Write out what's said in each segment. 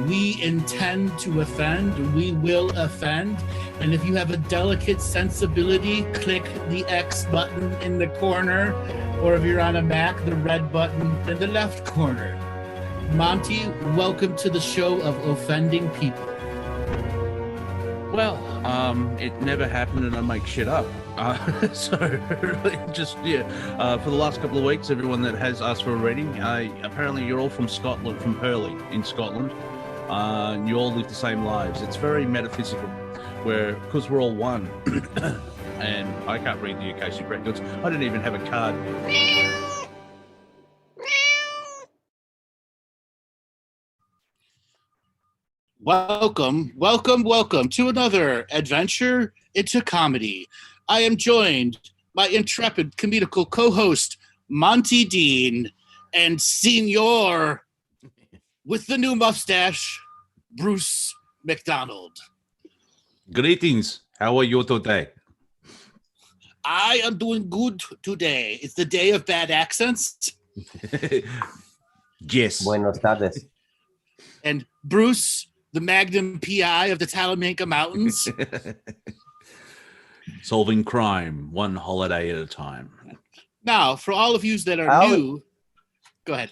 We intend to offend. We will offend. And if you have a delicate sensibility, click the X button in the corner, or if you're on a Mac, the red button in the left corner. Monty, welcome to the show of offending people. Well, it never happened, and I make shit up. So, for the last couple of weeks, everyone that has asked for a reading, apparently you're all from Scotland, from Hurley in Scotland. You all live the same lives. It's very metaphysical, because we're all one. And I can't read the Akashic Records. I don't even have a card. Welcome to another adventure into comedy. I am joined by intrepid comedical co-host Monty Dean and Senior with the new mustache, Bruce MacDonald. Greetings. How are you today? I am doing good today. It's the day of bad accents. Yes. Buenos tardes. And Bruce, the Magnum PI of the Talamanca Mountains. Solving crime, one holiday at a time. Now, for all of you that are new, go ahead.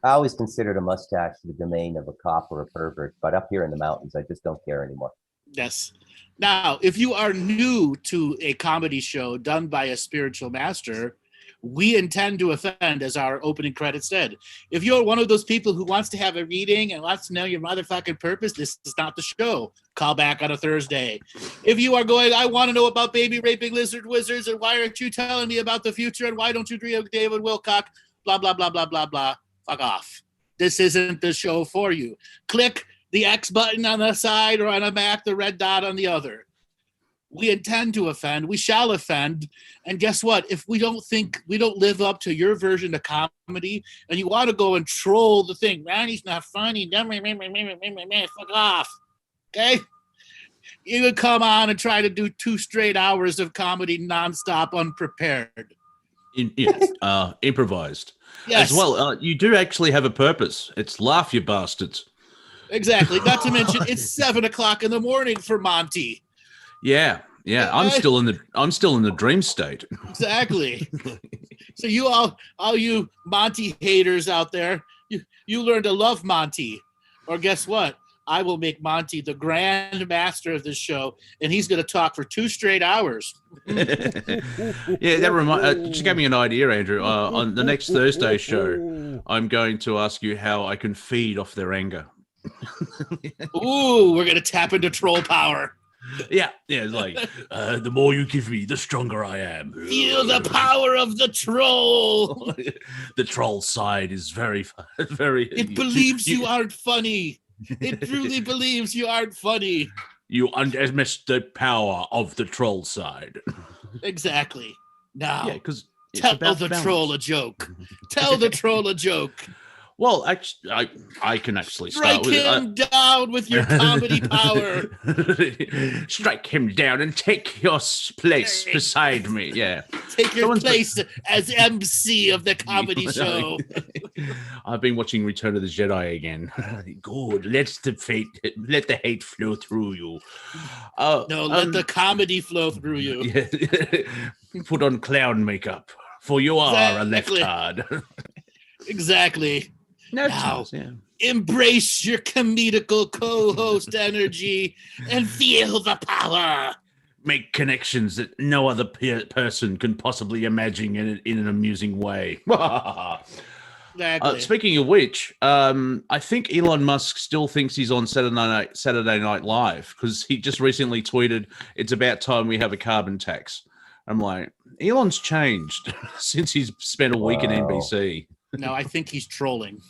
I always considered a mustache the domain of a cop or a pervert, but up here in the mountains, I just don't care anymore. Yes. Now, if you are new to a comedy show done by a spiritual master, we intend to offend, as our opening credits said. If you're one of those people who wants to have a reading and wants to know your motherfucking purpose, this is not the show. Call back on a Thursday. If you are going, I want to know about baby raping lizard wizards, and why aren't you telling me about the future, and why don't you dream of David Wilcock, blah, blah, blah, blah, blah, blah. Fuck off. This isn't the show for you. Click the X button on the side, or on a Mac, the red dot on the other. We intend to offend. We shall offend. And guess what? If we don't think we don't live up to your version of comedy, and you want to go and troll the thing, Ronnie's not funny. Fuck off. Okay? You would come on and try to do 2 straight hours of comedy nonstop, unprepared. Improvised. Yes. As well, you do actually have a purpose. It's laugh, you bastards. Exactly. Not to mention, it's 7:00 in the morning for Monty. Yeah. I'm still in the dream state. Exactly. So you all you Monty haters out there, you learn to love Monty, or guess what? I will make Monty the grand master of this show, and he's going to talk for 2 straight hours. Yeah, that just gave me an idea, Andrew. On the next Thursday show, I'm going to ask you how I can feed off their anger. Ooh, we're going to tap into troll power. Yeah, it's like, the more you give me, the stronger I am. Feel the power of the troll. The troll side is very, very... It believes you aren't funny. It truly believes you aren't funny. You underestimate the power of the troll side. Exactly. Now, because tell the troll a joke. Tell the troll a joke. Well, actually, I can actually start with him down with your comedy power. Strike him down and take your place beside me. Yeah, take your place as MC of the comedy show. I've been watching Return of the Jedi again. Good. Let the hate flow through you. Let the comedy flow through you. Yeah. Put on clown makeup, for you are a leftard. Exactly. Now, embrace your comedical co-host energy and feel the power. Make connections that no other person can possibly imagine in an amusing way. Exactly. Speaking of which, I think Elon Musk still thinks he's on Saturday Night Live, because he just recently tweeted, "It's about time we have a carbon tax." I'm like, Elon's changed since he's spent a week in NBC. No, I think he's trolling.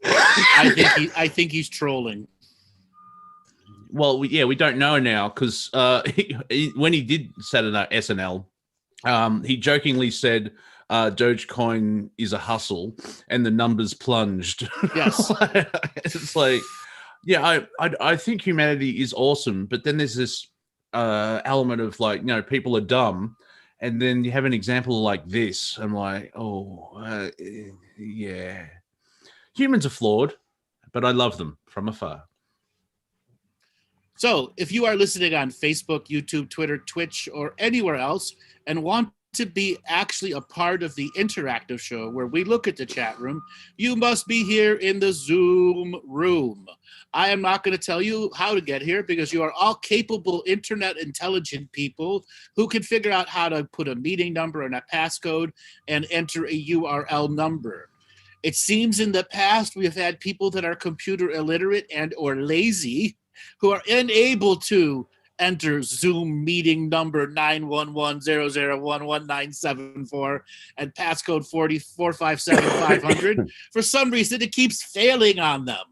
I think he's trolling. Well, we don't know now, because when he did Saturday SNL, he jokingly said Dogecoin is a hustle, and the numbers plunged. Yes. It's like, yeah, I think humanity is awesome, but then there's this element of, like, people are dumb. And then you have an example like this. I'm like, yeah. Humans are flawed, but I love them from afar. So if you are listening on Facebook, YouTube, Twitter, Twitch, or anywhere else and want to be actually a part of the interactive show where we look at the chat room, you must be here in the Zoom room. I am not going to tell you how to get here because you are all capable internet intelligent people who can figure out how to put a meeting number and a passcode and enter a URL number. It seems in the past we have had people that are computer illiterate and or lazy who are unable to enter Zoom meeting number 911-0011-974 and passcode 4457500. For some reason, it keeps failing on them.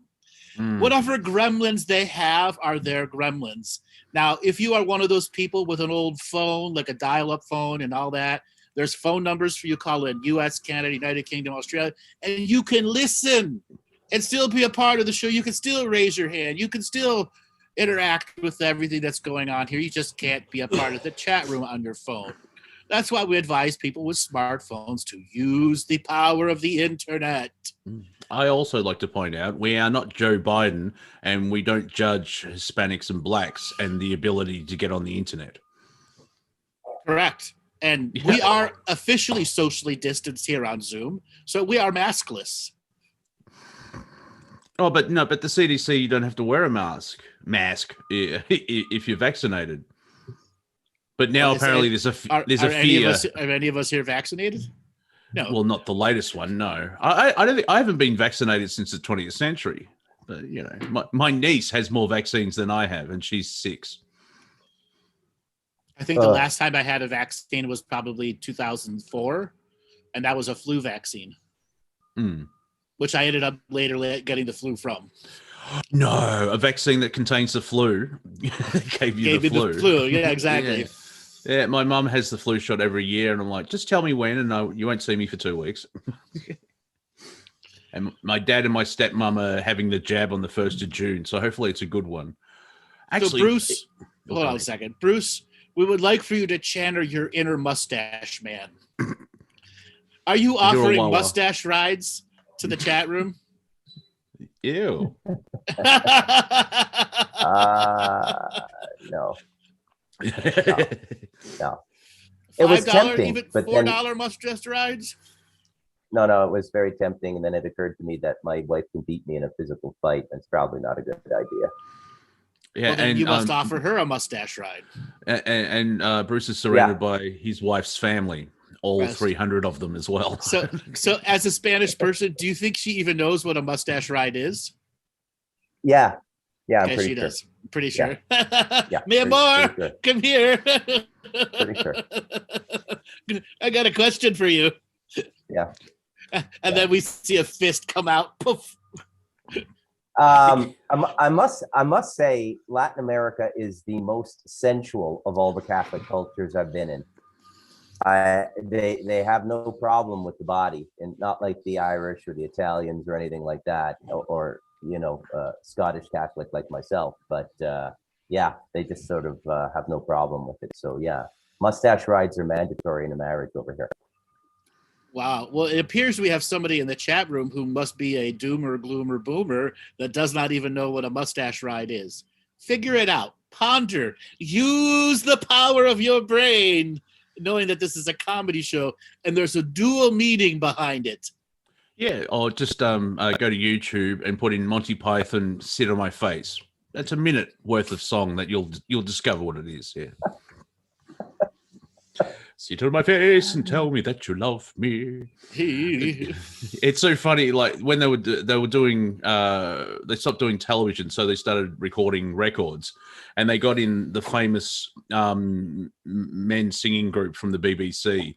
Whatever gremlins they have are their gremlins. Now, if you are one of those people with an old phone, like a dial-up phone and all that, there's phone numbers for you call in US, Canada, United Kingdom, Australia, and you can listen and still be a part of the show. You can still raise your hand. You can still interact with everything that's going on here. You just can't be a part of the chat room on your phone. That's why we advise people with smartphones to use the power of the internet. I also like to point out we are not Joe Biden, and we don't judge Hispanics and blacks and the ability to get on the internet. Correct. And we are officially socially distanced here on Zoom, so we are maskless. Oh, but no, but the CDC, you don't have to wear a mask if you're vaccinated. But now apparently there's a fear. Are any of us here vaccinated? No. Well, not the latest one. No, I don't think I haven't been vaccinated since the 20th century. But you know, my niece has more vaccines than I have, and she's 6. I think the last time I had a vaccine was probably 2004, and that was a flu vaccine, which I ended up later getting the flu from. No, a vaccine that contains the flu gave you the flu. Yeah, exactly. Yeah, my mum has the flu shot every year, and I'm like, just tell me when, and you won't see me for 2 weeks. And my dad and my stepmom are having the jab on the 1st of June, so hopefully it's a good one. Actually, so Bruce, hold on a second. Bruce, we would like for you to channel your inner mustache man. Are you offering mustache rides to the chat room? Ew. No. No. It was tempting, even but $4 mustache rides. No, it was very tempting, and then it occurred to me that my wife can beat me in a physical fight. That's probably not a good idea. Yeah, well, then and you must offer her a mustache ride. And Bruce is surrounded by his wife's family, all 300 of them as well. So as a Spanish person, do you think she even knows what a mustache ride is? Yeah, I'm pretty sure. Does. I'm pretty sure. Yeah. Mi amor, sure. Come here. Pretty sure. I got a question for you. Yeah. And then we see a fist come out. Poof. I must say Latin America is the most sensual of all the Catholic cultures I've been in. They have no problem with the body, and not like the Irish or the Italians or anything like that, or Scottish Catholic like myself. But they just sort of have no problem with it. So mustache rides are mandatory in a marriage over here. Wow. Well, it appears we have somebody in the chat room who must be a doomer, gloomer, boomer that does not even know what a mustache ride is. Figure it out. Ponder. Use the power of your brain, knowing that this is a comedy show and there's a dual meaning behind it. Yeah, or just go to YouTube and put in Monty Python, Sit on My Face. That's a minute worth of song that you'll discover what it is. Yeah. Sit on my face and tell me that you love me. It's so funny. Like when they were doing, they stopped doing television, so they started recording records, and they got in the famous men singing group from the BBC,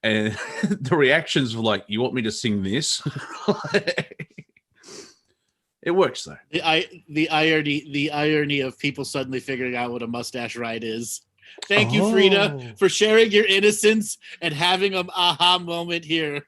and the reactions were like, "You want me to sing this?" It works though. The irony of people suddenly figuring out what a mustache ride is. Thank you, Frida, for sharing your innocence and having an aha moment here.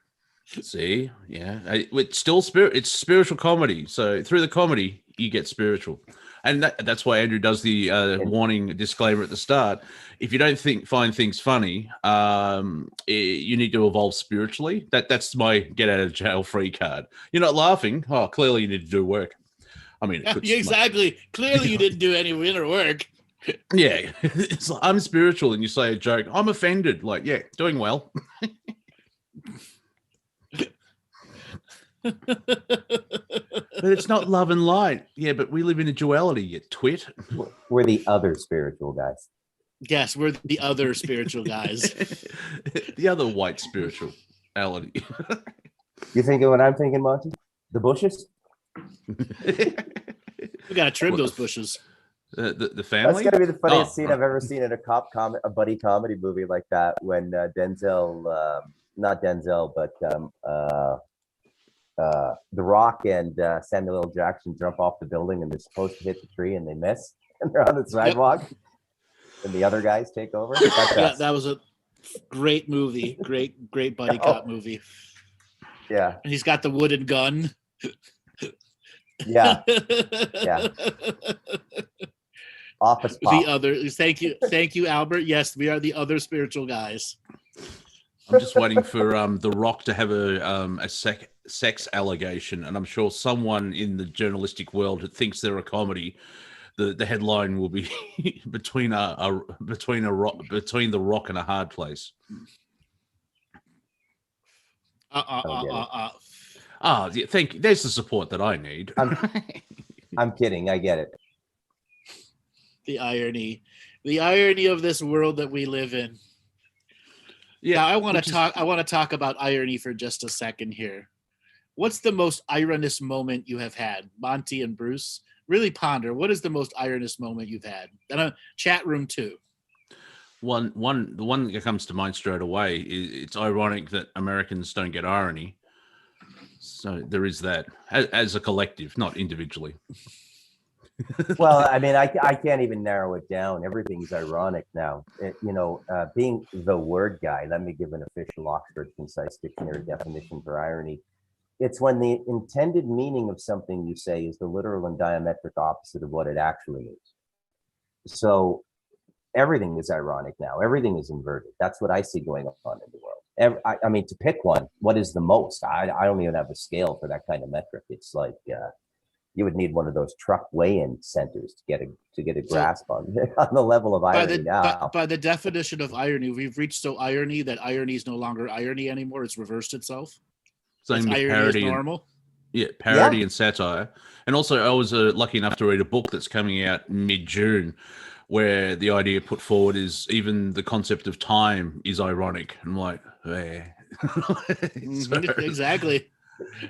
See, it's still it's spiritual comedy. So through the comedy, you get spiritual. And that's why Andrew does the warning disclaimer at the start. If you don't find things funny, you need to evolve spiritually. That's my get out of jail free card. You're not laughing. Oh, clearly you need to do work. I mean, exactly. Clearly, you didn't do any inner work. Yeah, it's like, I'm spiritual, and you say a joke. I'm offended. Like, yeah, doing well. But it's not love and light. Yeah, but we live in a duality, you twit. We're the other spiritual guys. Yes, we're the other spiritual guys. The other white spirituality. You thinking what I'm thinking, Monty? The bushes? We gotta trim those bushes. The family? That's gotta be the funniest scene I've ever seen in a buddy comedy movie like that, when Denzel, not Denzel, but The Rock and Samuel L. Jackson jump off the building and they're supposed to hit the tree and they miss and they're on the sidewalk and the other guys take over. That was a great movie. Great buddy cop movie. Yeah. And he's got the wooden gun. Yeah. Office Pop. The other. Thank you, Albert. Yes, we are the other spiritual guys. I'm just waiting for The Rock to have a sex allegation, and I'm sure someone in the journalistic world that thinks they're a comedy, the headline will be between the Rock and a hard place. Yeah, thank you. There's the support that I need. I'm kidding. I get it. The irony of this world that we live in. Yeah, I want to talk about irony for just a second here. What's the most ironous moment you have had, Monty and Bruce? Really ponder. What is the most ironous moment you've had? And a chat room too. The one that comes to mind straight away is it's ironic that Americans don't get irony. So there is that as a collective, not individually. Well, I mean, I can't even narrow it down. Everything's ironic now. Being the word guy, let me give an official Oxford Concise Dictionary definition for irony. It's when the intended meaning of something you say is the literal and diametric opposite of what it actually means. So everything is ironic now. Everything is inverted. That's what I see going on in the world. I mean, to pick one, what is the most? I don't even have a scale for that kind of metric. It's like you would need one of those truck weigh-in centers to get a grasp on the level of irony now. By the definition of irony, we've reached so irony that irony is no longer irony anymore. It's reversed itself. Same with irony parody. Is normal. Parody and satire. And also, I was lucky enough to read a book that's coming out mid-June, where the idea put forward is even the concept of time is ironic. I'm like, exactly.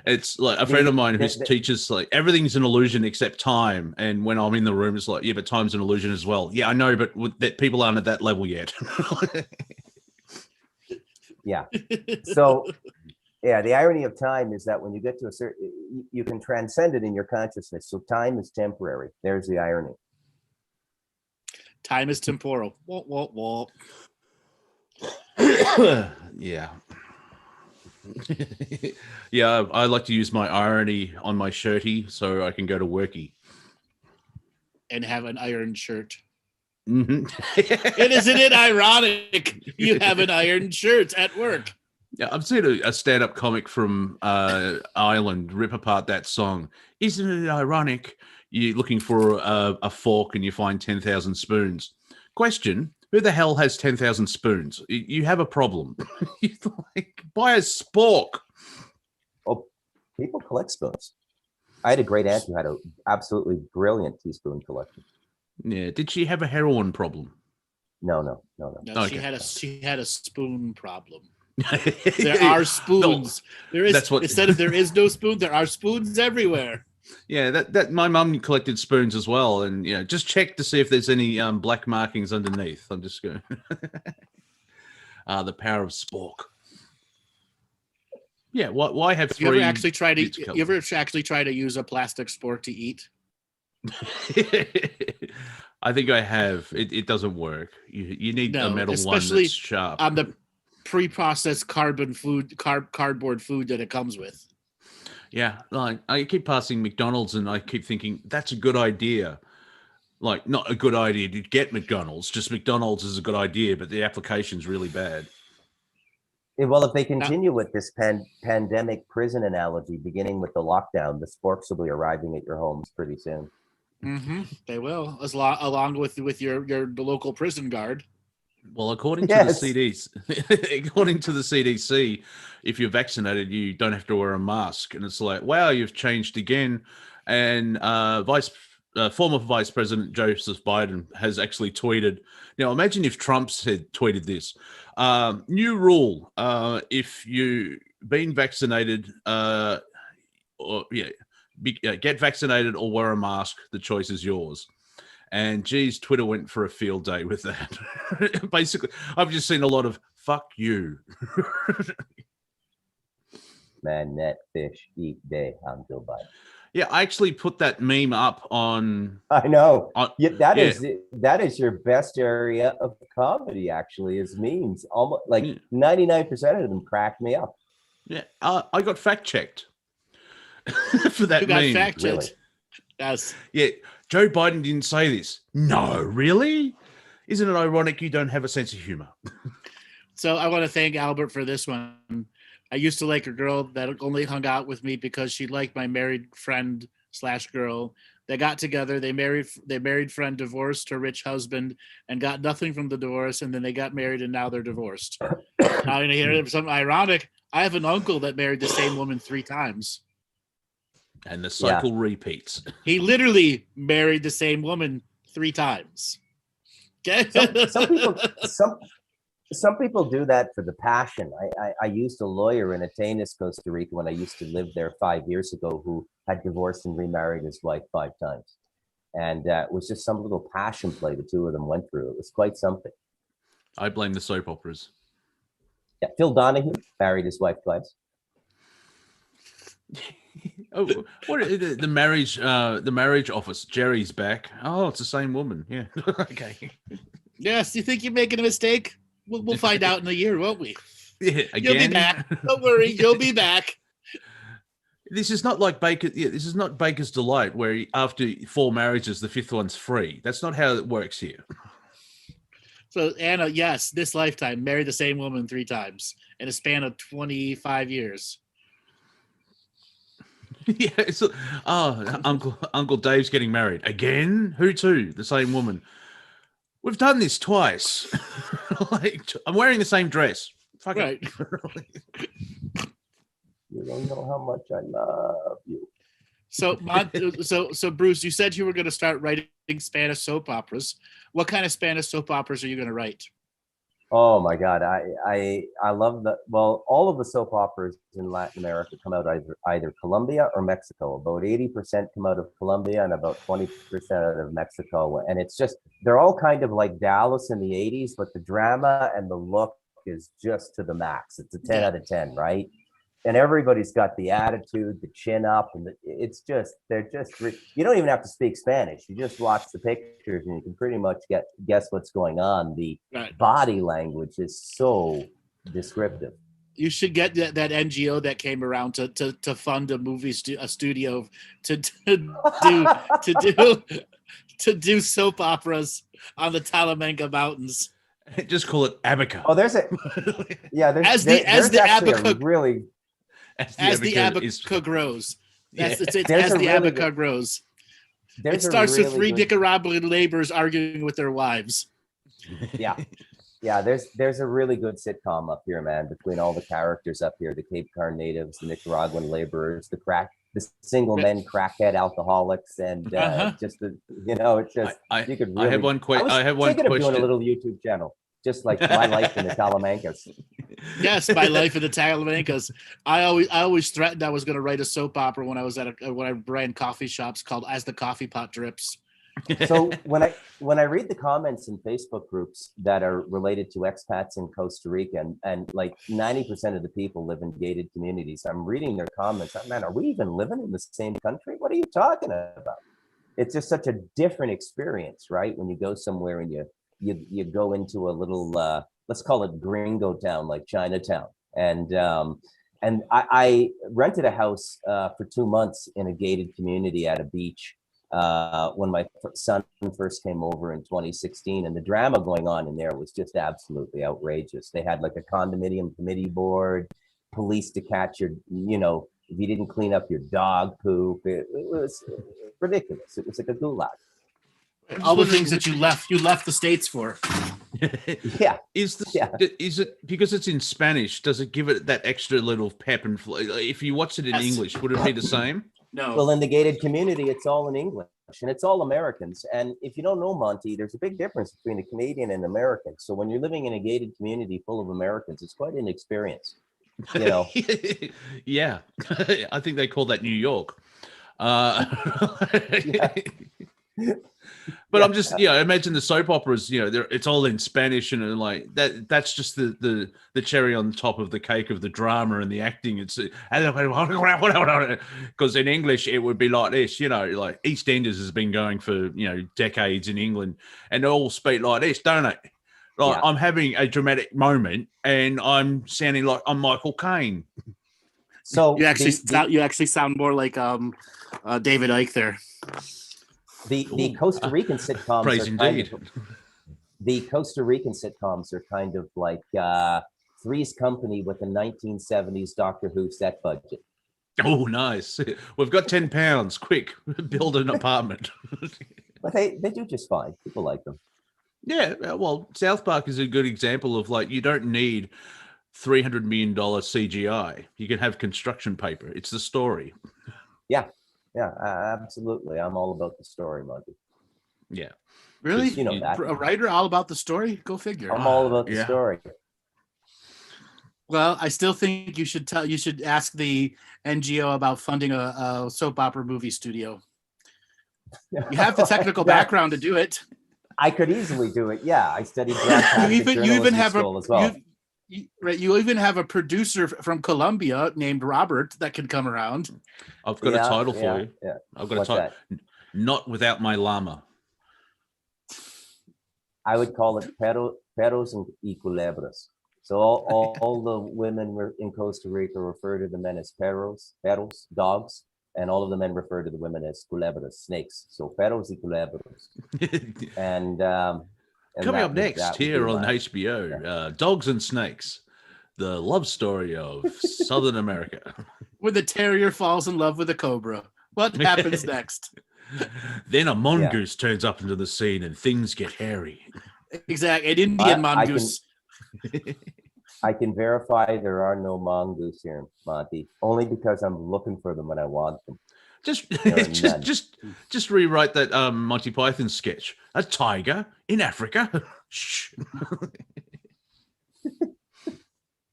It's like a friend of mine who teaches like everything's an illusion except time. And when I'm in the room, it's like, yeah, but time's an illusion as well. Yeah, I know, but that people aren't at that level yet. Yeah. So, yeah, the irony of time is that when you get to a certain, you can transcend it in your consciousness. So time is temporary. There's the irony. Time is temporal. Wah. Yeah. Yeah, I like to use my irony on my shirty so I can go to worky. And have an iron shirt. Mm-hmm. Isn't it ironic? You have an iron shirt at work. Yeah, I've seen a stand-up comic from Ireland rip apart that song. Isn't it ironic? You're looking for a fork and you find 10,000 spoons. Question, who the hell has 10,000 spoons? You have a problem. Like, buy a spork. Oh, people collect spoons. I had a great aunt who had an absolutely brilliant teaspoon collection. Yeah, did she have a heroin problem? No. Okay. She had a spoon problem. There are spoons. No, instead of there is no spoon, there are spoons everywhere. Yeah, that my mum collected spoons as well, and just check to see if there's any black markings underneath. I'm just going. The power of spork. Yeah, why have three? You ever actually try to use a plastic spork to eat? I think I have. It doesn't work. You need a metal one that's sharp. On the pre-processed cardboard food that it comes with. Yeah, like I keep passing McDonald's and I keep thinking that's a good idea, Like, not a good idea to get McDonald's. Just McDonald's is a good idea, but the application's really bad. Well, if they continue with this pandemic prison analogy, beginning with the lockdown, the sporks will be arriving at your homes pretty soon. Mm-hmm. They will, along with the local prison guard. Well, according to the CDC, according to the CDC, if you're vaccinated, you don't have to wear a mask, and it's like, wow, you've changed again. And former Vice President Joseph Biden has actually tweeted. Now, imagine if Trump had tweeted this: new rule: if you've been vaccinated, get vaccinated or wear a mask. The choice is yours. And geez, Twitter went for a field day with that. Basically, I've just seen a lot of "fuck you." Man, net fish eat day. I'm Joe Biden. Yeah, I actually put that meme up on. I know. That is your best area of comedy. Actually, is memes. Almost like 99% of them crack me up. Yeah, I got fact checked for that meme. You got fact checked. Really? Yes. Yeah, Joe Biden didn't say this. No, really? Isn't it ironic you don't have a sense of humor? So I want to thank Albert for this one. I used to like a girl that only hung out with me because she liked my married friend / girl. They got together. They married friend divorced her rich husband and got nothing from the divorce. And then they got married and now they're divorced. Now, you hear something ironic. I have an uncle that married the same woman 3 times. And the cycle repeats. He literally married the same woman 3 times. Okay. Some people do that for the passion. I used a lawyer in Atenas, Costa Rica, when I used to live there 5 years ago, who had divorced and remarried his wife 5 times. And it was just some little passion play the two of them went through. It was quite something. I blame the soap operas. Yeah, Phil Donahue married his wife twice. Oh, what the marriage? The marriage office. Jerry's back. Oh, it's the same woman. Yeah. Okay. Yes. You think you're making a mistake? We'll find out in a year, won't we? Yeah. Again? You'll be back. Don't worry. You'll be back. This is not like Baker. Yeah, this is not Baker's Delight, where after 4 marriages, the 5th one's free. That's not how it works here. So Anna, yes, this lifetime married the same woman 3 times in a span of 25 years. Yeah. Uncle Dave's getting married again. Who to? The same woman. We've done this twice. Like, I'm wearing the same dress. Fuck right. You don't know how much I love you. So Bruce, you said you were going to start writing Spanish soap operas. What kind of Spanish soap operas are you going to write? Oh my God, I love all of the soap operas in Latin America come out either Colombia or Mexico. About 80% come out of Colombia and about 20% out of Mexico. And it's just, they're all kind of like Dallas in the 80s, but the drama and the look is just to the max. It's a 10 out of 10, right? And everybody's got the attitude, the chin up, and you don't even have to speak Spanish. You just watch the pictures and you can pretty much guess what's going on. The body language is so descriptive. You should get that NGO that came around to fund a studio to do soap operas on the Talamanca Mountains. Just call it Abaca. Oh, there's the Abaca grows. As the really Abaca grows. It starts with 3 Nicaraguan laborers arguing with their wives. Yeah. Yeah, there's a really good sitcom up here, man, between all the characters up here, the Cape Cod natives, the Nicaraguan laborers, the single men crackhead alcoholics, and it's just you could really, I have one question. I was thinking of doing a little YouTube channel. Just like My Life in the Talamancas. Yes, My Life in the Talamancas. I always threatened I was going to write a soap opera when I ran coffee shops called As the Coffee Pot Drips. So when I read the comments in Facebook groups that are related to expats in Costa Rica, and like 90% of the people live in gated communities, I'm reading their comments. Man, are we even living in the same country? What are you talking about? It's just such a different experience, right? When you go somewhere and you go into a little let's call it gringo town like Chinatown, and I rented a house for 2 months in a gated community at a beach, when my son first came over in 2016, and the drama going on in there was just absolutely outrageous. They had like a condominium committee board, police to catch your, if you didn't clean up your dog poop. It was ridiculous. It was like a gulag. All the things that you left the States for. Yeah. Is it because it's in Spanish? Does it give it that extra little pep and if you watch it in English, would it be the same? No. Well, in the gated community, it's all in English and it's all Americans. And if you don't know, Monty, there's a big difference between a Canadian and American. So when you're living in a gated community full of Americans, it's quite an experience. Yeah. I think they call that New York. But I'm just, imagine the soap operas, it's all in Spanish and like that's just the cherry on the top of the cake of the drama and the acting. It's because in English it would be like this, like EastEnders has been going for, decades in England and they all speak like this, don't they? Like I'm having a dramatic moment and I'm sounding like I'm Michael Caine. So you actually sound more like David Icke there. The Costa Rican sitcoms are kind of like Three's Company with the 1970s Doctor Who set budget. Oh, nice. We've got £10. Quick, build an apartment. But they do just fine. People like them. Yeah, well, South Park is a good example of like you don't need $300 million CGI. You can have construction paper. It's the story. Yeah, absolutely. I'm all about the story, Monty. Yeah. Really? You know that. A writer all about the story? Go figure. I'm all about the story. Well, I still think you should ask the NGO about funding a soap opera movie studio. You have the technical background to do it. I could easily do it. Yeah, I studied journalism school as well. You even have a producer from Colombia named Robert that can come around. I've got a title for you. Yeah. I've got a title. Not Without My Llama. I would call it perros y culebras. So all the women in Costa Rica refer to the men as perros, dogs, and all of the men refer to the women as culebras, snakes. So perros y culebras. And coming up next here on HBO, Dogs and Snakes, the love story of Southern America. Where the terrier falls in love with a cobra. What happens next? Then a mongoose turns up into the scene and things get hairy. Exactly. An Indian mongoose. I can verify there are no mongoose here, Monty, only because I'm looking for them when I want them. Just rewrite that Monty Python sketch. A tiger in Africa. Shh.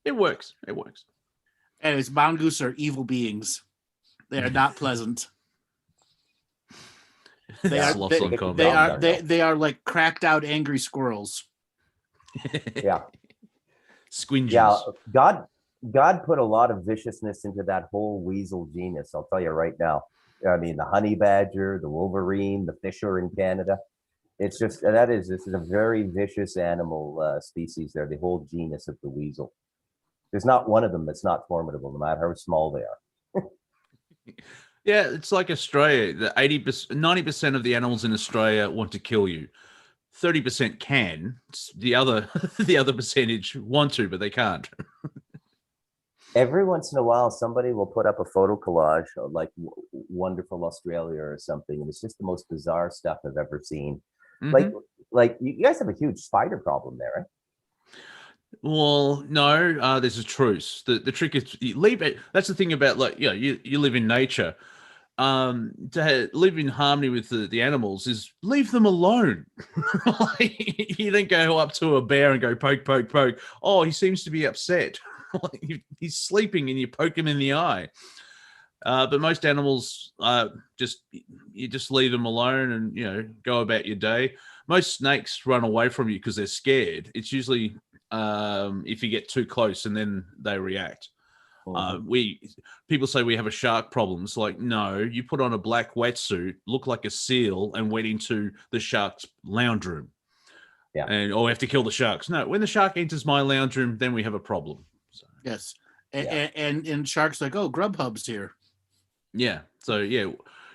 It works. Anyways, mongoose are evil beings. They are not pleasant. They are like cracked out angry squirrels. Yeah. Squinges. Yeah. God put a lot of viciousness into that whole weasel genus. I'll tell you right now. I mean, the honey badger, the wolverine, the fisher in Canada. It's just this is a very vicious animal species there. The whole genus of the weasel. There's not one of them that's not formidable, no matter how small they are. Yeah, it's like Australia. The 90% of the animals in Australia want to kill you. 30% can. The other percentage want to, but they can't. Every once in a while, somebody will put up a photo collage of like wonderful Australia or something, and it's just the most bizarre stuff I've ever seen. Mm-hmm. Like you guys have a huge spider problem there, right? Well, no, there's a truce. The trick is you leave it. That's the thing about you live in nature. To live in harmony with the animals is leave them alone. You don't go up to a bear and go poke, poke, poke. Oh, he seems to be upset. He's sleeping and you poke him in the eye. But most animals you just leave them alone and go about your day. Most snakes run away from you because they're scared. It's usually if you get too close and then they react. People say we have a shark problem. It's like, no, you put on a black wetsuit, look like a seal, and went into the shark's lounge room. Yeah. And we have to kill the sharks. No, when the shark enters my lounge room, then we have a problem. So. Yes. And sharks like, oh, Grubhub's here. Yeah. So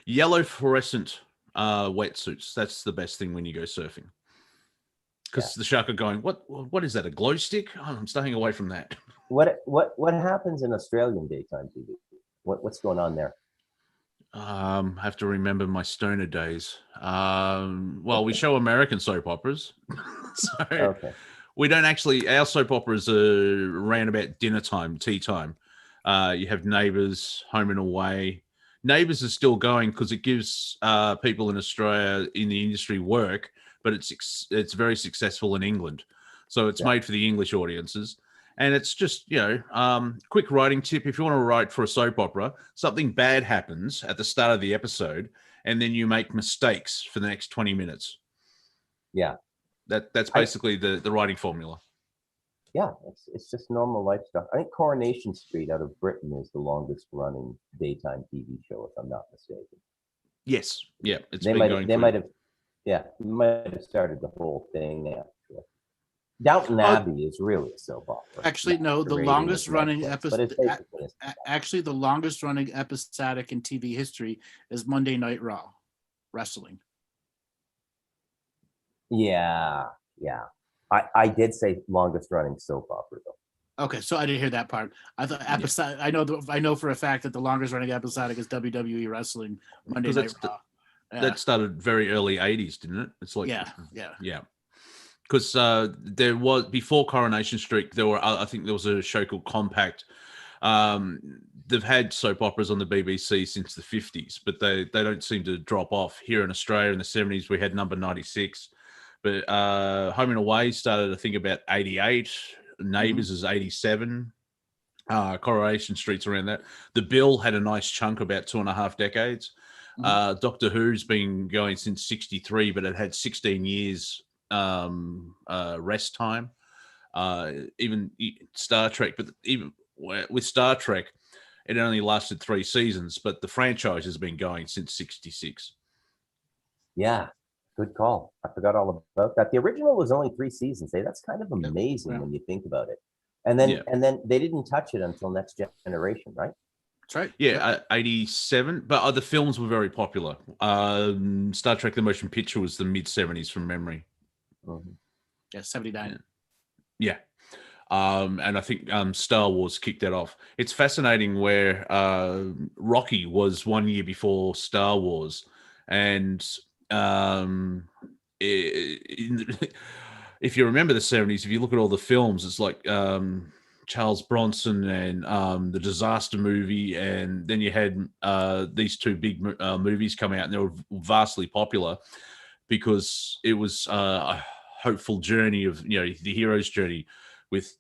yellow fluorescent wetsuits. That's the best thing when you go surfing. Because the shark are going, what is that, a glow stick? Oh, I'm staying away from that. What happens in Australian daytime TV? What's going on there? I have to remember my stoner days. Well, we show American soap operas. So we don't actually, our soap operas are around about dinner time, tea time. You have Neighbours, Home and Away. Neighbours is still going because it gives people in Australia in the industry work, but it's very successful in England. So it's made for the English audiences. And it's just, quick writing tip. If you want to write for a soap opera, something bad happens at the start of the episode, and then you make mistakes for the next 20 minutes. Yeah. That's basically the writing formula. Yeah, it's just normal life stuff. I think Coronation Street out of Britain is the longest running daytime TV show, if I'm not mistaken. Yes. Yeah. They might have started the whole thing actually. Downton Abbey is really a soap opera. Actually, no, the longest running episode. Actually, the longest running episodic in TV history is Monday Night Raw wrestling. Yeah. I did say longest running soap opera though. Okay, so I didn't hear that part. I thought episodic. I know for a fact that the longest running episodic is WWE wrestling Monday Night Raw. That started very early 80s, didn't it? It's like yeah. Because there was, before Coronation Street, I think there was a show called Compact. They've had soap operas on the BBC since the 50s, but they don't seem to drop off. Here in Australia in the 70s, we had Number 96. But Home and Away started, I think, about 88. Neighbours is 87. Coronation Street's around that. The Bill had a nice chunk, about 2.5 decades. Doctor Who's been going since 63, but it had 16 years rest time. Even Star Trek, but even with Star Trek, it only lasted 3 seasons, but the franchise has been going since 66. Yeah, good call. I forgot all about that. The original was only 3 seasons. That's kind of amazing when you think about it. And then they didn't touch it until Next Generation, right? That's right. Yeah, 87. But the films were very popular. Star Trek: The Motion Picture was the mid 70s from memory. Yeah, 79. Yeah. And I think Star Wars kicked that off. It's fascinating where Rocky was 1 year before Star Wars. And if you remember the 70s, if you look at all the films, it's like Charles Bronson and the Disaster movie. And then you had these 2 big movies come out, and they were vastly popular because it was a hopeful journey of, the hero's journey.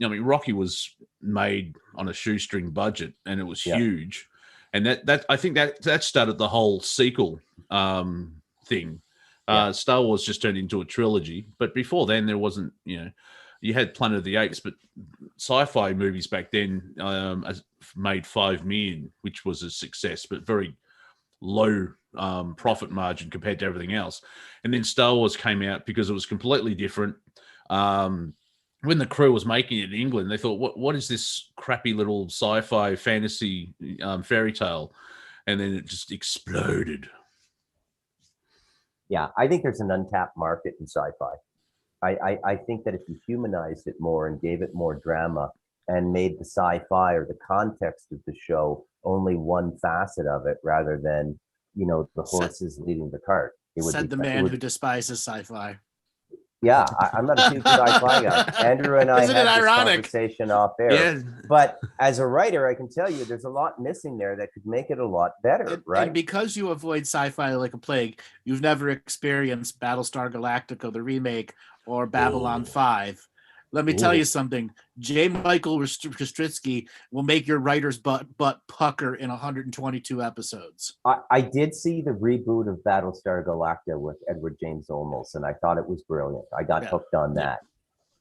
Rocky was made on a shoestring budget, and it was huge, and that I think that started the whole sequel thing. Star Wars just turned into a trilogy, but before then there wasn't. You had Planet of the Apes, but sci-fi movies back then made 5 million, which was a success, but very low profit margin compared to everything else. And then Star Wars came out because it was completely different. When the crew was making it in England, they thought, what is this crappy little sci-fi fantasy fairy tale? And then it just exploded. Yeah, I think there's an untapped market in sci-fi. I think that if you humanized it more and gave it more drama and made the sci-fi or the context of the show only one facet of it rather than, the horses leading the cart. Said the man who despises sci-fi. Yeah, I'm not a huge sci-fi guy. Andrew and I had this conversation off air. Yeah. But as a writer, I can tell you there's a lot missing there that could make it a lot better, right? And because you avoid sci-fi like a plague, you've never experienced Battlestar Galactica, the remake, or Babylon 5. Let me tell you something. J. Michael Kostritsky will make your writer's butt pucker in 122 episodes. I did see the reboot of Battlestar Galactica with Edward James Olmos, and I thought it was brilliant. I got hooked on that.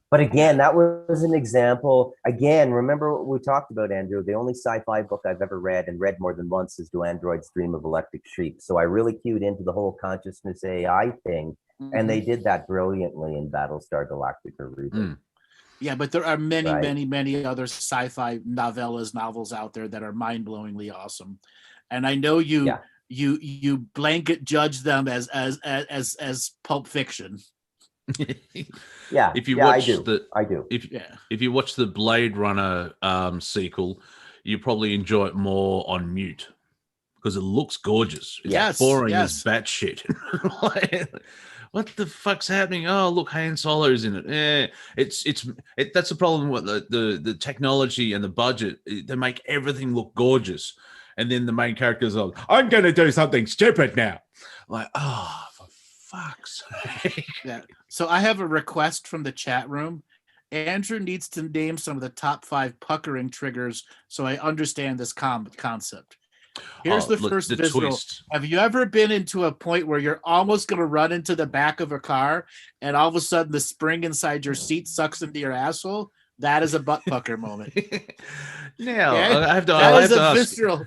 But again, that was an example. Again, remember what we talked about, Andrew? The only sci-fi book I've ever read and read more than once is Do Androids Dream of Electric Sheep? So I really cued into the whole consciousness AI thing, and they did that brilliantly in Battlestar Galactica reboot. Yeah, but there are many other sci-fi novels out there that are mind-blowingly awesome. And I know you you blanket judge them as Pulp Fiction. Yeah. If you yeah, watch I do. If you watch the Blade Runner sequel, you probably enjoy it more on mute because it looks gorgeous. It's Yes, boring yes. as batshit. Like, what the fuck's happening? Oh, look, Han Solo's in it. That's the problem with the technology and the budget. They make everything look gorgeous, and then the main character's like, "I'm going to do something stupid now." Like, oh, for fuck's sake. Yeah. So I have a request from the chat room. Andrew needs to name some of the top 5 puckering triggers so I understand this concept. Here's the first visual. twist. Have you ever been into a point where you're almost going to run into the back of a car and all of a sudden the spring inside your seat sucks into your asshole? That is a butt pucker moment. Now, Okay? I have to ask, visceral.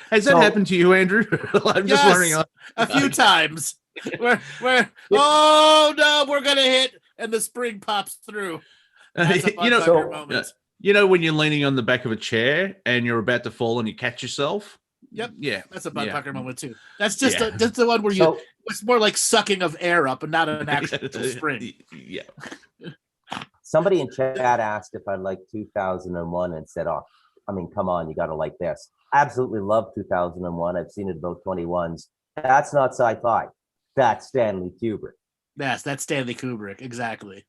Has that happened to you, Andrew? I'm just wondering. A few times. Where oh no, we're gonna hit, and the spring pops through. That's a butt pucker moment. You know when you're leaning on the back of a chair and you're about to fall and you catch yourself? Yep. Yeah. That's a butt pucker moment too. That's just that's the one where it's more like sucking of air up and not an actual spring. Yeah. Somebody in chat asked if I liked 2001 and said, "Oh, I mean, come on, you got to like this." Absolutely love 2001. I've seen it about 21s. That's not sci-fi. That's Stanley Kubrick. Yes, that's Stanley Kubrick. Exactly.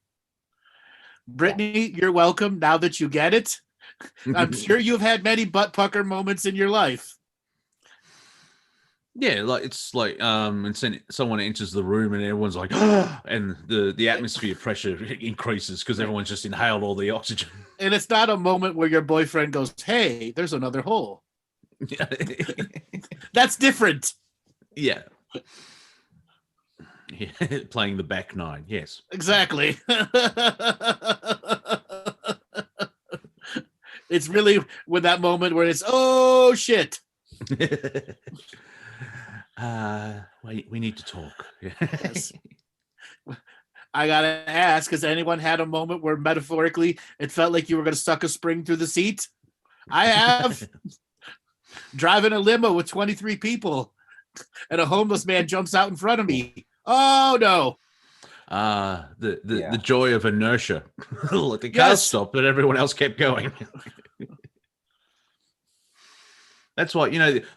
Brittany, you're welcome. Now that you get it, I'm sure you've had many butt pucker moments in your life. Yeah, like it's like and someone enters the room and everyone's like, and the atmosphere pressure increases because everyone's just inhaled all the oxygen. And it's not a moment where your boyfriend goes, "Hey, there's another hole." That's different. Yeah. Playing the back nine, yes. Exactly. It's really with that moment where it's, oh shit. We need to talk. Yes. I gotta ask, has anyone had a moment where metaphorically it felt like you were gonna suck a spring through the seat? I have. Driving a limo with 23 people and a homeless man jumps out in front of me. Oh no. The joy of inertia. Like the car stopped, but everyone else kept going. That's why,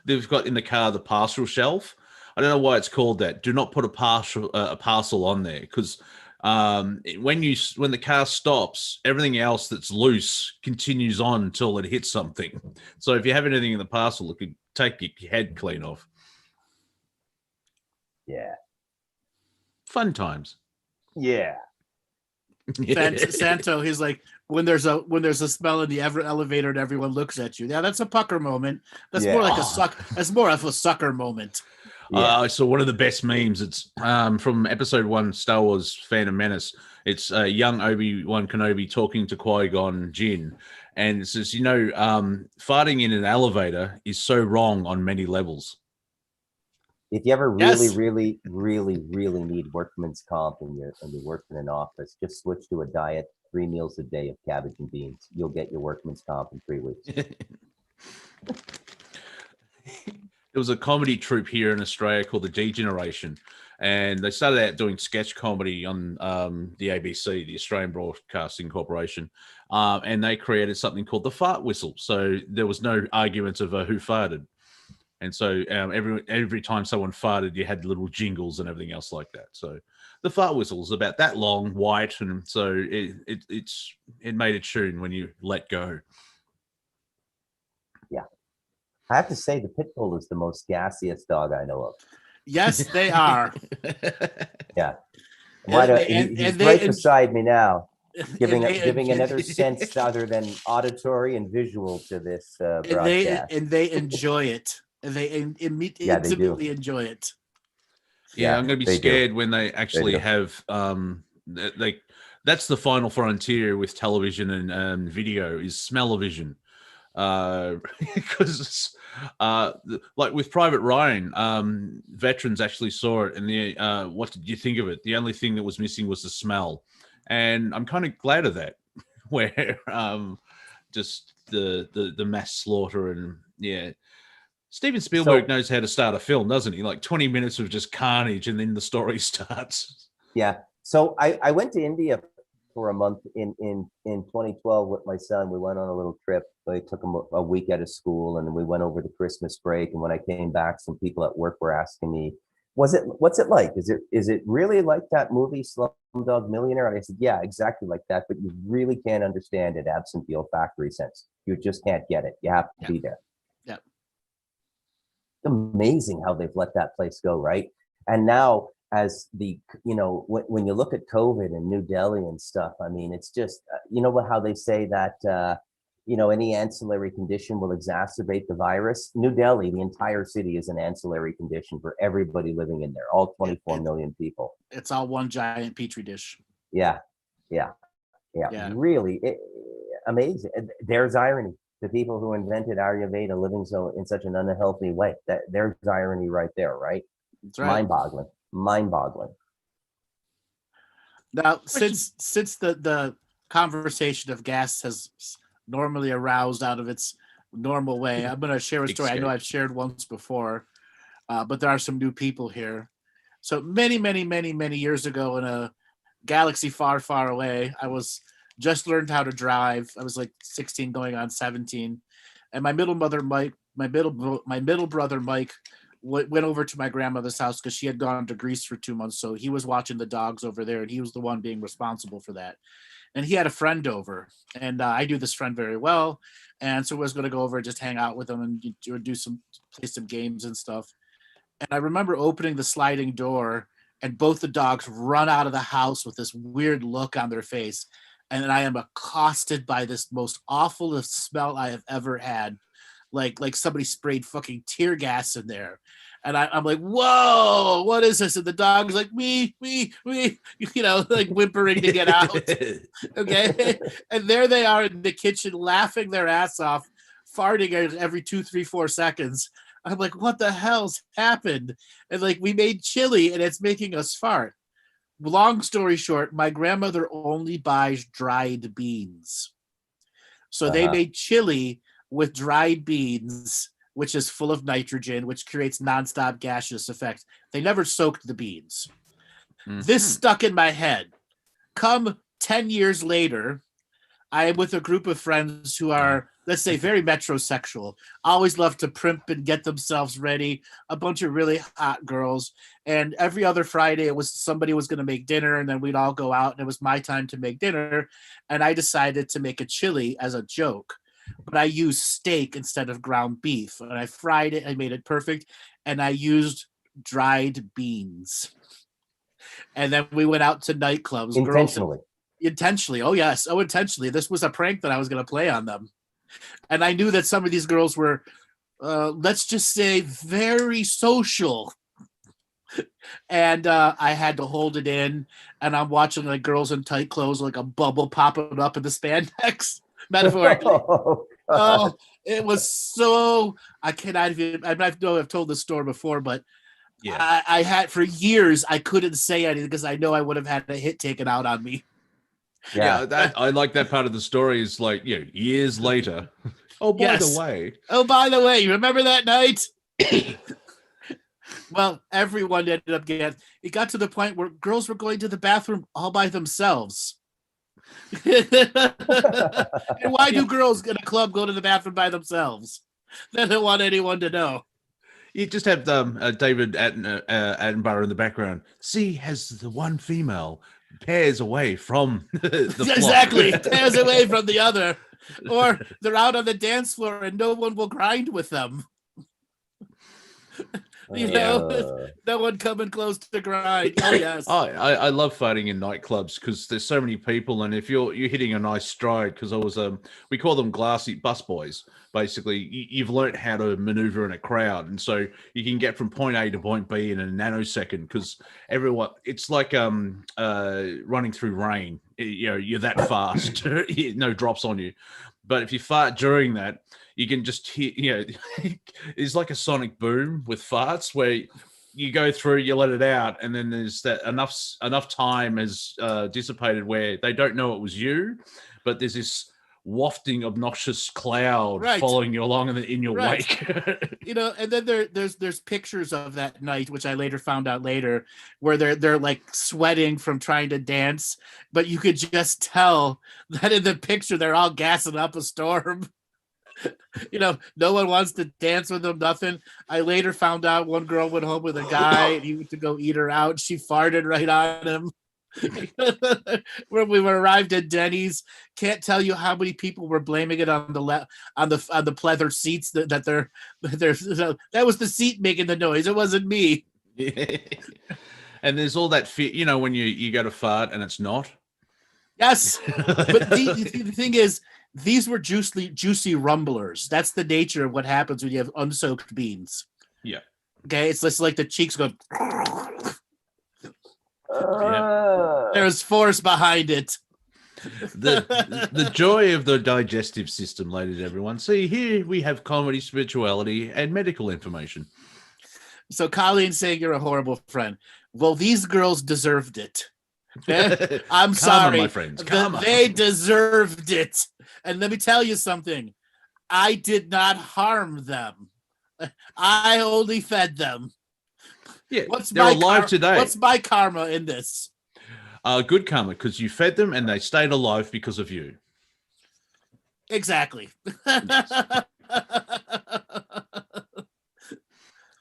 they've got in the car the parcel shelf. I don't know why it's called that. Do not put a parcel on there, because when the car stops, everything else that's loose continues on until it hits something. So if you have anything in the parcel, it could take your head clean off. Yeah. Fun times. Yeah. Santo, he's like, when there's a smell in the elevator and everyone looks at you. Yeah, that's a pucker moment. That's more like that's more of a sucker moment. So one of the best memes, it's from episode 1, Star Wars Phantom Menace. It's young Obi-Wan Kenobi talking to Qui-Gon Jinn, and it says, farting in an elevator is so wrong on many levels. If you ever really need workman's comp and you're working in an office, just switch to a diet 3 meals a day of cabbage and beans. You'll get your workman's comp in 3 weeks. There was a comedy troupe here in Australia called the D Generation, and they started out doing sketch comedy on the ABC, the Australian Broadcasting Corporation, and they created something called the fart whistle. So there was no arguments of who farted. And so every time someone farted, you had little jingles and everything else like that. So the fart whistle is about that long, white, and so it made a tune when you let go. Yeah. I have to say the pit bull is the most gassiest dog I know of. Yes, they are. Yeah. He's right beside me now, giving another sense other than auditory and visual to this broadcast. And they enjoy it. They intimately enjoy it. Yeah, I'm going to be scared when they actually have that's the final frontier with television and video is smell-o-vision. Because like with Private Ryan, veterans actually saw it, and what did you think of it? The only thing that was missing was the smell, and I'm kind of glad of that. Where just the mass slaughter and Steven Spielberg knows how to start a film, doesn't he? Like 20 minutes of just carnage, and then the story starts. Yeah. So I went to India for a month in 2012 with my son. We went on a little trip. I took him a week out of school, and then we went over the Christmas break. And when I came back, some people at work were asking me, what's it like? Is it really like that movie Slumdog Millionaire? And I said, yeah, exactly like that. But you really can't understand it absent the olfactory sense. You just can't get it. You have to be there. Yeah. It's amazing how they've let that place go, right? And now, as the, when you look at COVID and New Delhi and stuff, I mean, it's just, how they say that, any ancillary condition will exacerbate the virus. New Delhi, the entire city is an ancillary condition for everybody living in there, all 24 million people. It's all one giant petri dish. Yeah. Really amazing. There's irony. The people who invented Ayurveda living in such an unhealthy way. There's irony right there, right? That's right. Mind-boggling. Now, since the conversation of gas has normally aroused out of its normal way, I'm going to share a story. I know I've shared once before, but there are some new people here. So many, many, many, many years ago, in a galaxy far, far away, I was just learned how to drive. I was like 16 going on 17, and my middle brother Mike went over to my grandmother's house because she had gone to Greece for 2 months. So he was watching the dogs over there, and he was the one being responsible for that. And he had a friend over, and I knew this friend very well. And so I was going to go over and just hang out with him and play some games and stuff. And I remember opening the sliding door, and both the dogs run out of the house with this weird look on their face. And then I am accosted by this most awful smell I have ever had. Like somebody sprayed fucking tear gas in there. And I'm like, whoa, what is this? And the dog's like, me, like whimpering to get out. Okay. And there they are in the kitchen laughing their ass off, farting every 2, 3, 4 seconds. I'm like, what the hell's happened? And like, we made chili and it's making us fart. Long story short, my grandmother only buys dried beans. So they made chili with dried beans, which is full of nitrogen, which creates nonstop gaseous effect. They never soaked the beans. Mm-hmm. This stuck in my head. Come 10 years later, I am with a group of friends who are, let's say, very metrosexual, always love to primp and get themselves ready, a bunch of really hot girls. And every other Friday, somebody was going to make dinner, and then we'd all go out, and it was my time to make dinner. And I decided to make a chili as a joke. But I used steak instead of ground beef, and I fried it. I made it perfect, and I used dried beans. And then we went out to nightclubs. Intentionally. Oh, yes. Oh, intentionally. This was a prank that I was going to play on them. And I knew that some of these girls were, let's just say, very social. And I had to hold it in, and I'm watching like girls in tight clothes, like a bubble popping up in the spandex. Metaphorically. Oh, it was so, I cannot even, I know I've told this story before, but yeah, I had for years, I couldn't say anything because I know I would have had a hit taken out on me. Yeah, I like that part of the story is like, years later. Oh, by the way, you remember that night? Well, everyone ended up it got to the point where girls were going to the bathroom all by themselves. And why do girls in a club go to the bathroom by themselves? They don't want anyone to know. You just have David Attenborough in the background. C has the one female pairs away from the flock. Exactly, pairs away from the other, or they're out on the dance floor and no one will grind with them. No one coming close to grind. Oh yes. I love fighting in nightclubs because there's so many people, and if you're hitting a nice stride, because I was we call them glassy bus boys. Basically, you've learned how to maneuver in a crowd, and so you can get from point A to point B in a nanosecond. Because everyone, it's like running through rain. You're that fast. No drops on you. But if you fart during that, you can just hear, it's like a sonic boom with farts where you go through, you let it out, and then there's that enough time has dissipated where they don't know it was you, but there's this wafting obnoxious cloud Right. following you along in your Right. wake. You know, and then there's pictures of that night, which I later found out later, where they're like sweating from trying to dance, but you could just tell that in the picture they're all gassing up a storm. You know, no one wants to dance with them, nothing. I later found out one girl went home with a guy and he went to go eat her out. She farted right on him. When we arrived at Denny's, can't tell you how many people were blaming it on the pleather seats that that was the seat making the noise. It wasn't me. And there's all that fear, you know, when you go to fart and it's not. Yes, but the thing is, these were juicy rumblers. That's the nature of what happens when you have unsoaked beans. Yeah. Okay, it's just like the cheeks go. Yeah. There's force behind it. The joy of the digestive system, ladies and everyone. See, here we have comedy, spirituality, and medical information. So Colleen's saying you're a horrible friend. Well, these girls deserved it. Okay? I'm sorry, my friends. They deserved it. And let me tell you something. I did not harm them. I only fed them. Yeah, they're alive today. What's my karma in this? Good karma, because you fed them and they stayed alive because of you. Exactly. How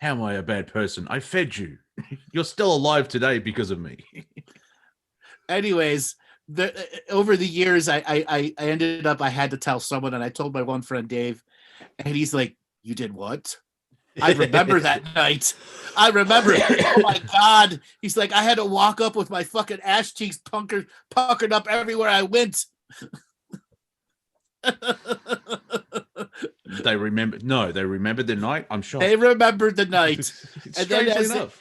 am I a bad person? I fed you. You're still alive today because of me. Anyways, over the years, I ended up, I had to tell someone, and I told my one friend, Dave, and he's like, you did what? I remember that night. I remember. Oh my God. He's like, I had to walk up with my fucking ass cheeks puckered up everywhere I went. They remembered the night. I'm sure they remembered the night. And then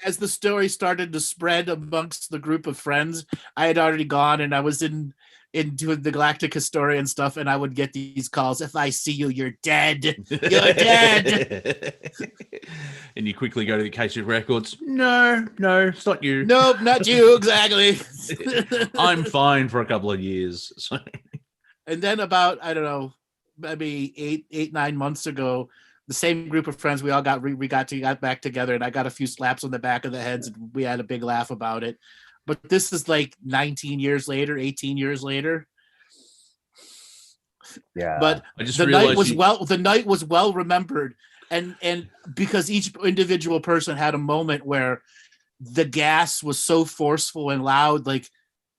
as the story started to spread amongst the group of friends, I had already gone and I was into the Galactic Historian stuff, and I would get these calls. If I see you, you're dead. You're dead. And you quickly go to the case of records. No, it's not you. Nope, not you. Exactly. I'm fine for a couple of years. So. And then about, I don't know, maybe 9 months ago, the same group of friends, we all got back together, and I got a few slaps on the back of the heads, and we had a big laugh about it. But this is like 19 years later, 18 years later. Yeah. But the night was well remembered, and because each individual person had a moment where the gas was so forceful and loud, like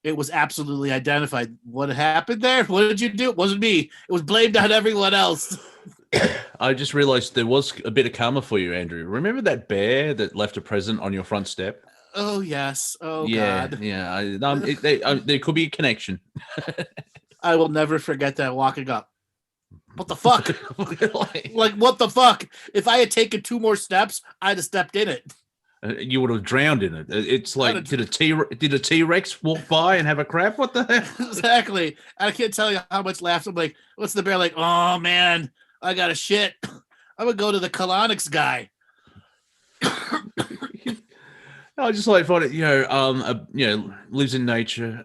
it was absolutely identified. What happened there? What did you do? It wasn't me. It was blamed on everyone else. I just realized there was a bit of karma for you, Andrew. Remember that bear that left a present on your front step? Oh, yes. Oh, yeah, God. Yeah. There could be a connection. I will never forget that walking up. What the fuck? Like, what the fuck? If I had taken 2 more steps, I'd have stepped in it. You would have drowned in it. It's like, did a T-Rex walk by and have a crap? What the hell? Exactly. I can't tell you how much laughs. I'm like, what's the bear like? Oh, man, I got a shit. I would go to the colonics guy. I just like find it, lives in nature,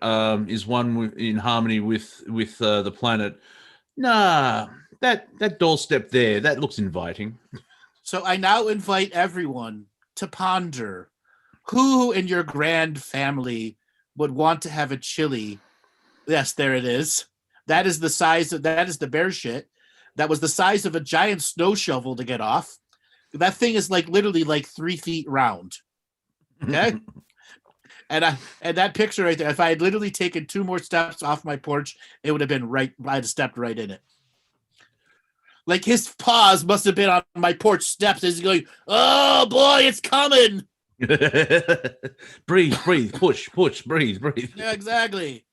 is one in harmony with the planet. Nah, that doorstep there, that looks inviting. So I now invite everyone to ponder who in your grand family would want to have a chili. Yes, there it is. That is the bear shit. That was the size of a giant snow shovel to get off. That thing is like literally like 3 feet round. Okay. And that picture right there, if I had literally taken 2 more steps off my porch, it would have been right. I'd have stepped right in it. Like his paws must have been on my porch steps as he's going, oh boy, it's coming. Breathe, push, breathe. Yeah, exactly.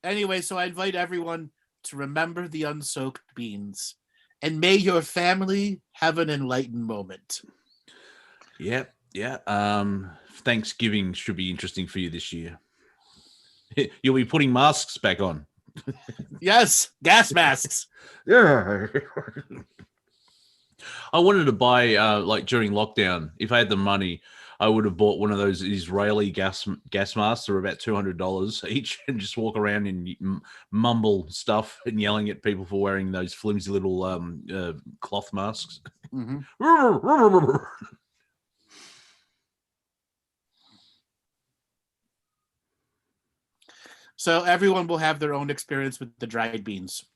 Anyway, so I invite everyone to remember the unsoaked beans, and may your family have an enlightened moment. Yeah. Thanksgiving should be interesting for you this year. You'll be putting masks back on. Yes, gas masks. Yeah. I wanted to buy, like during lockdown, if I had the money, I would have bought one of those Israeli gas masks. They're about $200 each, and just walk around and mumble stuff and yelling at people for wearing those flimsy little cloth masks. Mm-hmm. So everyone will have their own experience with the dried beans.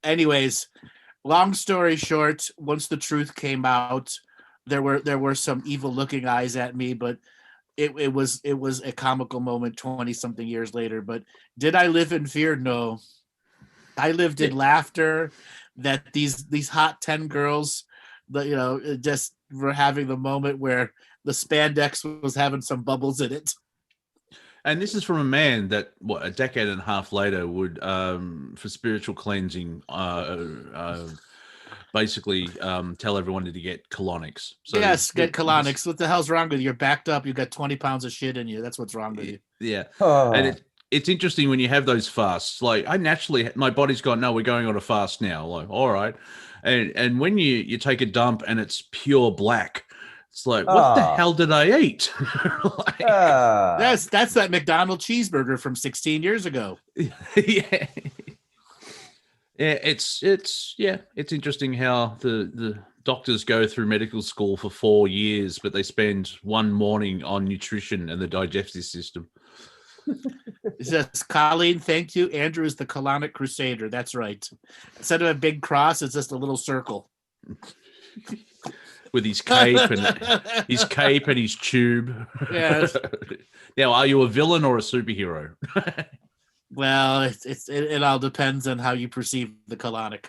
Anyways, long story short, once the truth came out, there were some evil looking eyes at me, but it was a comical moment 20 something years later. But did I live in fear? No. I lived in laughter that these hot 10 girls, just were having the moment where the spandex was having some bubbles in it. And this is from a man that, a decade and a half later would, for spiritual cleansing, basically tell everyone to get colonics. So, yes, get colonics. What the hell's wrong with you? You're backed up. You got 20 pounds of shit in you. That's what's wrong with you. Yeah. And it's interesting when you have those fasts. Like, I naturally, my body's gone, no, we're going on a fast now. Like, all right. And when you take a dump and it's pure black, it's like, what the hell did I eat? That's that MacDonald cheeseburger from 16 years ago. Yeah. Yeah, it's interesting how the doctors go through medical school for 4 years, but they spend one morning on nutrition and the digestive system. It says, Colleen, thank you. Andrew is the colonic crusader. That's right. Instead of a big cross, it's just a little circle. With his cape and his tube. Yes. Now, are you a villain or a superhero? Well, it all depends on how you perceive the colonic.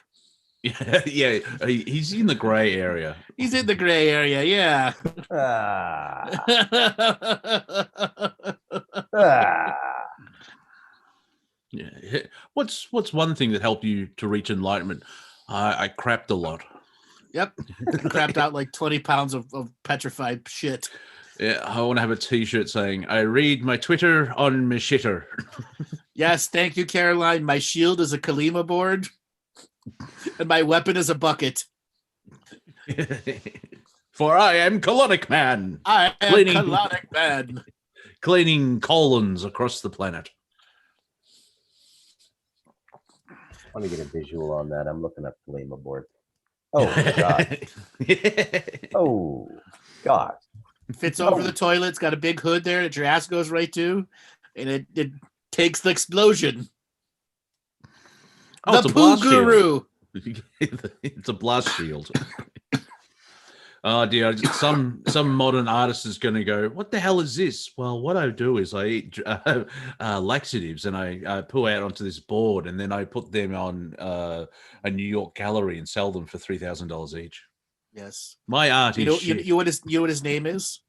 Yeah, he's in the gray area. He's in the gray area, yeah. Yeah. What's one thing that helped you to reach enlightenment? I crapped a lot. Yep. Crapped out like 20 pounds of petrified shit. Yeah, I want to have a t-shirt saying, I read my Twitter on my shitter. Yes, thank you, Caroline. My shield is a Kalima board, and my weapon is a bucket. For I am colonic man. I am colonic man. Cleaning colons across the planet. Let me get a visual on that. I'm looking up Kalima board. Oh, God. Oh, God. Fits over the toilet. It's got a big hood there that your ass goes right to, and it takes the explosion. Oh, the poo guru. It's a blast shield. Oh dear! Some modern artist is going to go, what the hell is this? Well, what I do is I eat laxatives and I poo out onto this board, and then I put them on a New York gallery and sell them for $3,000 each. Yes, my art is shit. You know what his name is?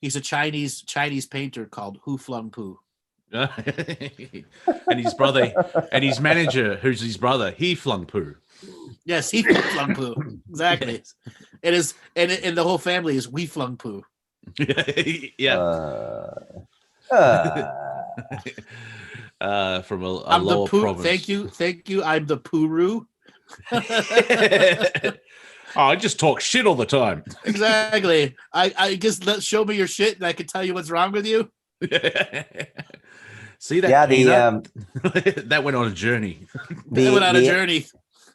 He's a Chinese painter called Hu Flung Poo. And his brother and his manager, who's his brother, he flung poo. Yes, he flung poo. Exactly. Yes. It is, and the whole family is we flung poo. Yeah. From a I'm lower the poo. province. Thank you. I'm the poo-roo. I just talk shit all the time. Exactly. I just show me your shit, and I can tell you what's wrong with you. See that? Yeah, that went on a journey.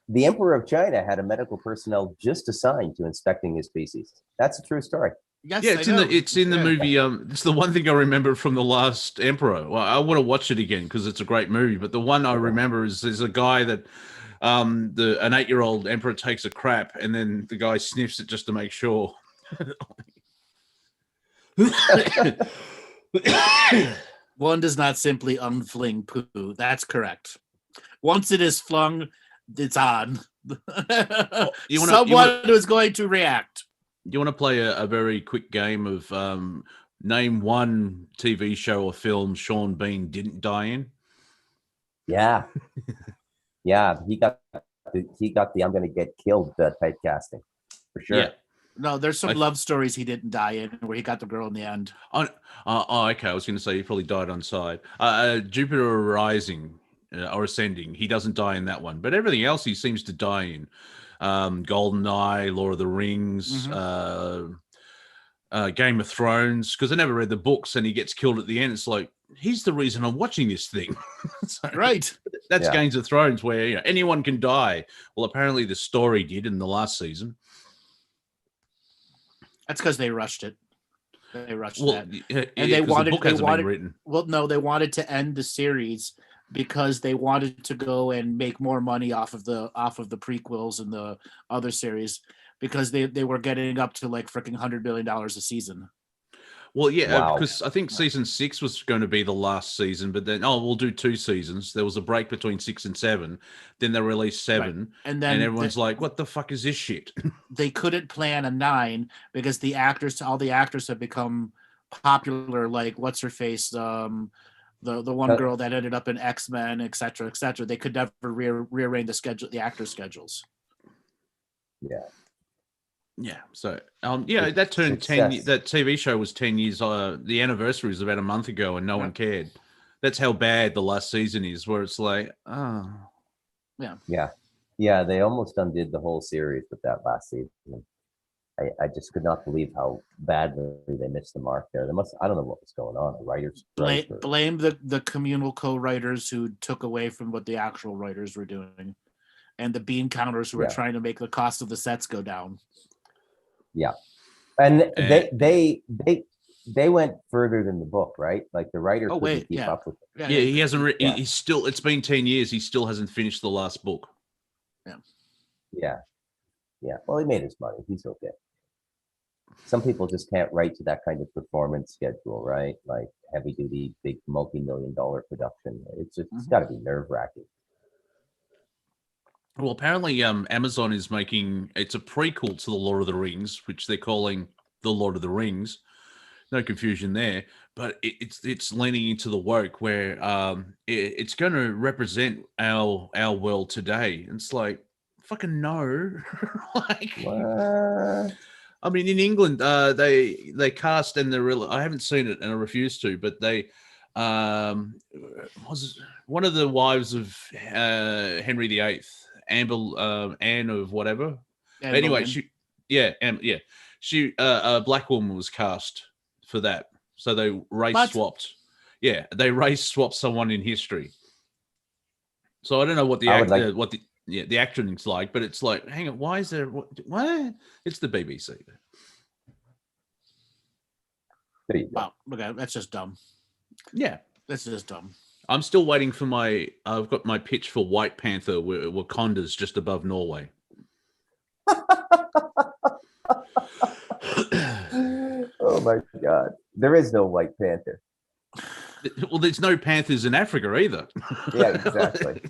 The Emperor of China had a medical personnel just assigned to inspecting his species. That's a true story. Yes, yeah, it's in the movie. It's the one thing I remember from the last Emperor. Well, I want to watch it again because it's a great movie. But the one I remember is there's a guy that an 8-year-old emperor takes a crap, and then the guy sniffs it just to make sure. One does not simply unfling poo. That's correct. Once it is flung, it's on. Someone is going to react. You want to play a very quick game of name one TV show or film Sean Bean didn't die in? Yeah. Yeah, he got the I'm going to get killed typecasting for sure. Yeah. No, there's some love stories he didn't die in where he got the girl in the end. Oh, okay. I was going to say he probably died on side. Jupiter Rising or Ascending, he doesn't die in that one, but everything else he seems to die in. GoldenEye, Lord of the Rings, Game of Thrones, because I never read the books, and he gets killed at the end. It's like, he's the reason I'm watching this thing. So, Right. That's Games of Thrones, where anyone can die. Well, apparently the story did in the last season. That's because they rushed it. They rushed Well, that, and they wanted. The book hasn't been written. Well, no, they wanted to end the series because they wanted to go and make more money off of the prequels and the other series, because they were getting up to like freaking $100 million a season. Well, yeah, Wow. because I think season 6 was going to be the last season, but then we'll do 2 seasons. There was a break between 6 and 7. Then they released 7, right. And then everyone's like, "What the fuck is this shit?" They couldn't plan a 9 because all the actors have become popular. Like what's her face, the one girl that ended up in X-Men, et cetera, et cetera. They could never rearrange the actor schedules. Yeah. Yeah. So, that turned 10. That TV show was 10 years. The anniversary was about a month ago, and no one cared. That's how bad the last season is. Where it's like, yeah. They almost undid the whole series with that last season. I just could not believe how badly they missed the mark there. I don't know what was going on. The writers blame the communal co-writers who took away from what the actual writers were doing, and the bean counters who were trying to make the cost of the sets go down. Yeah, and they went further than the book, right? Like the writer couldn't keep up with it. Yeah, he hasn't. He's still. It's been 10 years. He still hasn't finished the last book. Yeah. Well, he made his money. He's okay. Some people just can't write to that kind of performance schedule, right? Like heavy duty, big multi-million-dollar production. It's got to be nerve-wracking. Well, apparently, Amazon is making it's a prequel to the Lord of the Rings, which they're calling the Lord of the Rings. No confusion there, but it's leaning into the woke, where it's going to represent our world today. And it's like, fucking no. Like, what? I mean, in England, they cast, and I haven't seen it, and I refuse to, but they was one of the wives of Henry VIII. Anne of whatever. Anyway, she a black woman was cast for that. So they race swapped. Yeah, they race swapped someone in history. So I don't know what the acting's like, but it's like, hang on, why is there what? It's the BBC. Wow, okay, that's just dumb. Yeah, that's just dumb. I'm still waiting for I've got my pitch for White Panther, Wakanda's just above Norway. Oh my God. There is no White Panther. Well, there's no panthers in Africa either. Yeah, exactly.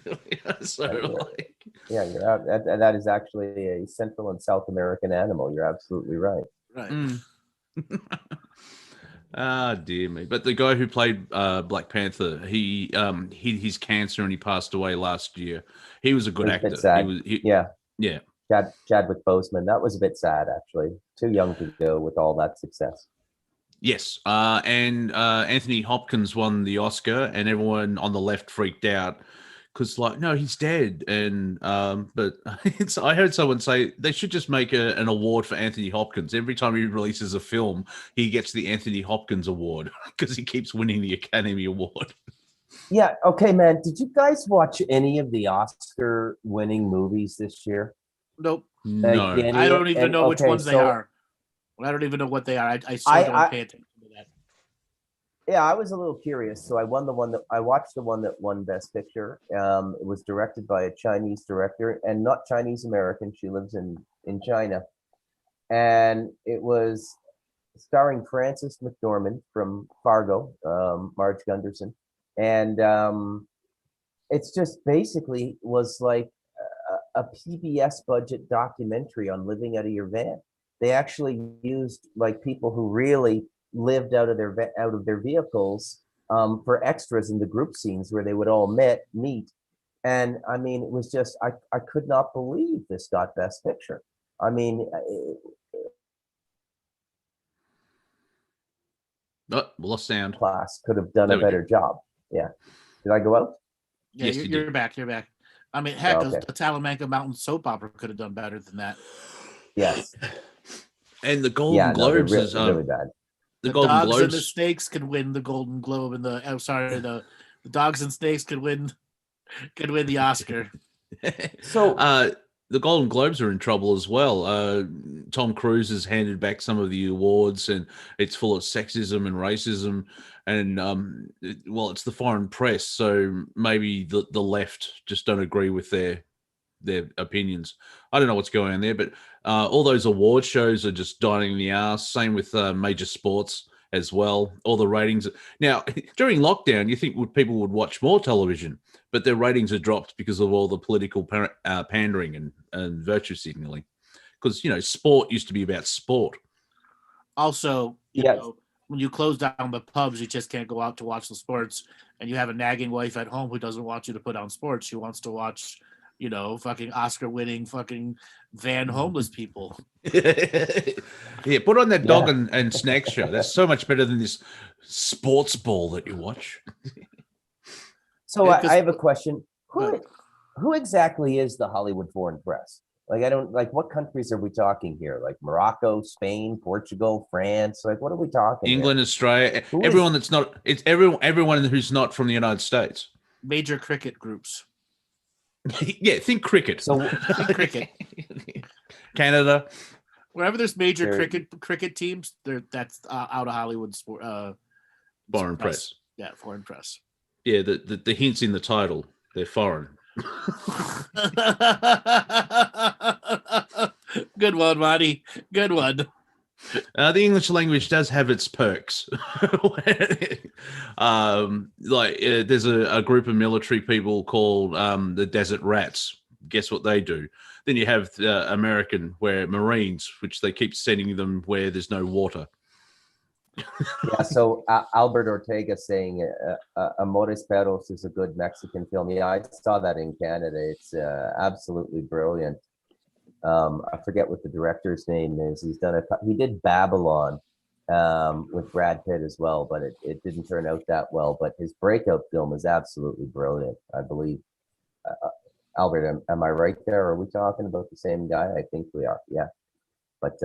You're out. That is actually a Central and South American animal. You're absolutely right. Right. Ah, dear me. But the guy who played Black Panther, he hid his cancer and he passed away last year. He was a good actor. Yeah. Yeah. Chadwick Boseman. That was a bit sad, actually. Too young to go with all that success. Yes. And Anthony Hopkins won the Oscar, and everyone on the left freaked out because, like, no, he's dead. And but I heard someone say they should just make an award for Anthony Hopkins. Every time he releases a film, he gets the Anthony Hopkins Award because he keeps winning the Academy Award. Yeah. Okay, man. Did you guys watch any of the Oscar-winning movies this year? Nope. No. I don't even know which ones they are. I don't even know what they are. I still don't pay attention to that. Yeah, I was a little curious. So I watched the one that won Best Picture. It was directed by a Chinese director, and not Chinese American. She lives in China. And it was starring Frances McDormand from Fargo, Marge Gunderson. And it's just basically was like a PBS budget documentary on living out of your van. They actually used like people who really lived out of their vehicles for extras in the group scenes where they would all meet. And I mean, it was just, I could not believe this got Best Picture. I mean, lost sound. Class could have done a better job. Yeah. Did I go out? Yeah, you're back. You're back. I mean, heck, Okay. the Talamanca Mountain soap opera could have done better than that. Yes. And the Golden No, they're Globes is really bad. the The Golden dogs and the Globes. snakes could win the Golden Globe, and the dogs and snakes could win the Oscar. So The Golden Globes are in trouble as well. Tom Cruise has handed back some of the awards, and it's full of sexism and racism. And it's the foreign press, so maybe the left just don't agree with their opinions. I don't know what's going on there, but all those award shows are just dying in the ass. Same with major sports as well. All the ratings now during lockdown, you think people would watch more television, but their ratings are dropped because of all the political pandering and virtue signaling. Because sport used to be about sport. Also, you know, when you close down the pubs, you just can't go out to watch the sports, and you have a nagging wife at home who doesn't want you to put on sports. She wants to watch, fucking Oscar-winning fucking van homeless people. Yeah, put on that dog and snack show. That's so much better than this sports ball that you watch. So I have a question. Who exactly is the Hollywood foreign press? Like, I don't what countries are we talking here? Like Morocco, Spain, Portugal, France? Like, what are we talking? England, here? Australia, everyone that's not. It's everyone who's not from the United States. Major cricket groups. Yeah, think cricket. So think cricket. Canada. Wherever there's major cricket teams, that's out of Hollywood sport. Foreign press. Yeah, foreign press. Yeah, the hints in the title, they're foreign. Good one, Monty. Good one. The English language does have its perks. There's a group of military people called the Desert Rats. Guess what they do? Then you have the American, where Marines, which they keep sending them where there's no water. Yeah, so Albert Ortega saying Amores Perros is a good Mexican film. Yeah, I saw that in Canada. It's absolutely brilliant. I forget what the director's name is. He did Babylon with Brad Pitt as well, but it didn't turn out that well. But his breakout film is absolutely brilliant, I believe. Albert, am I right there? Are we talking about the same guy? I think we are. Yeah. But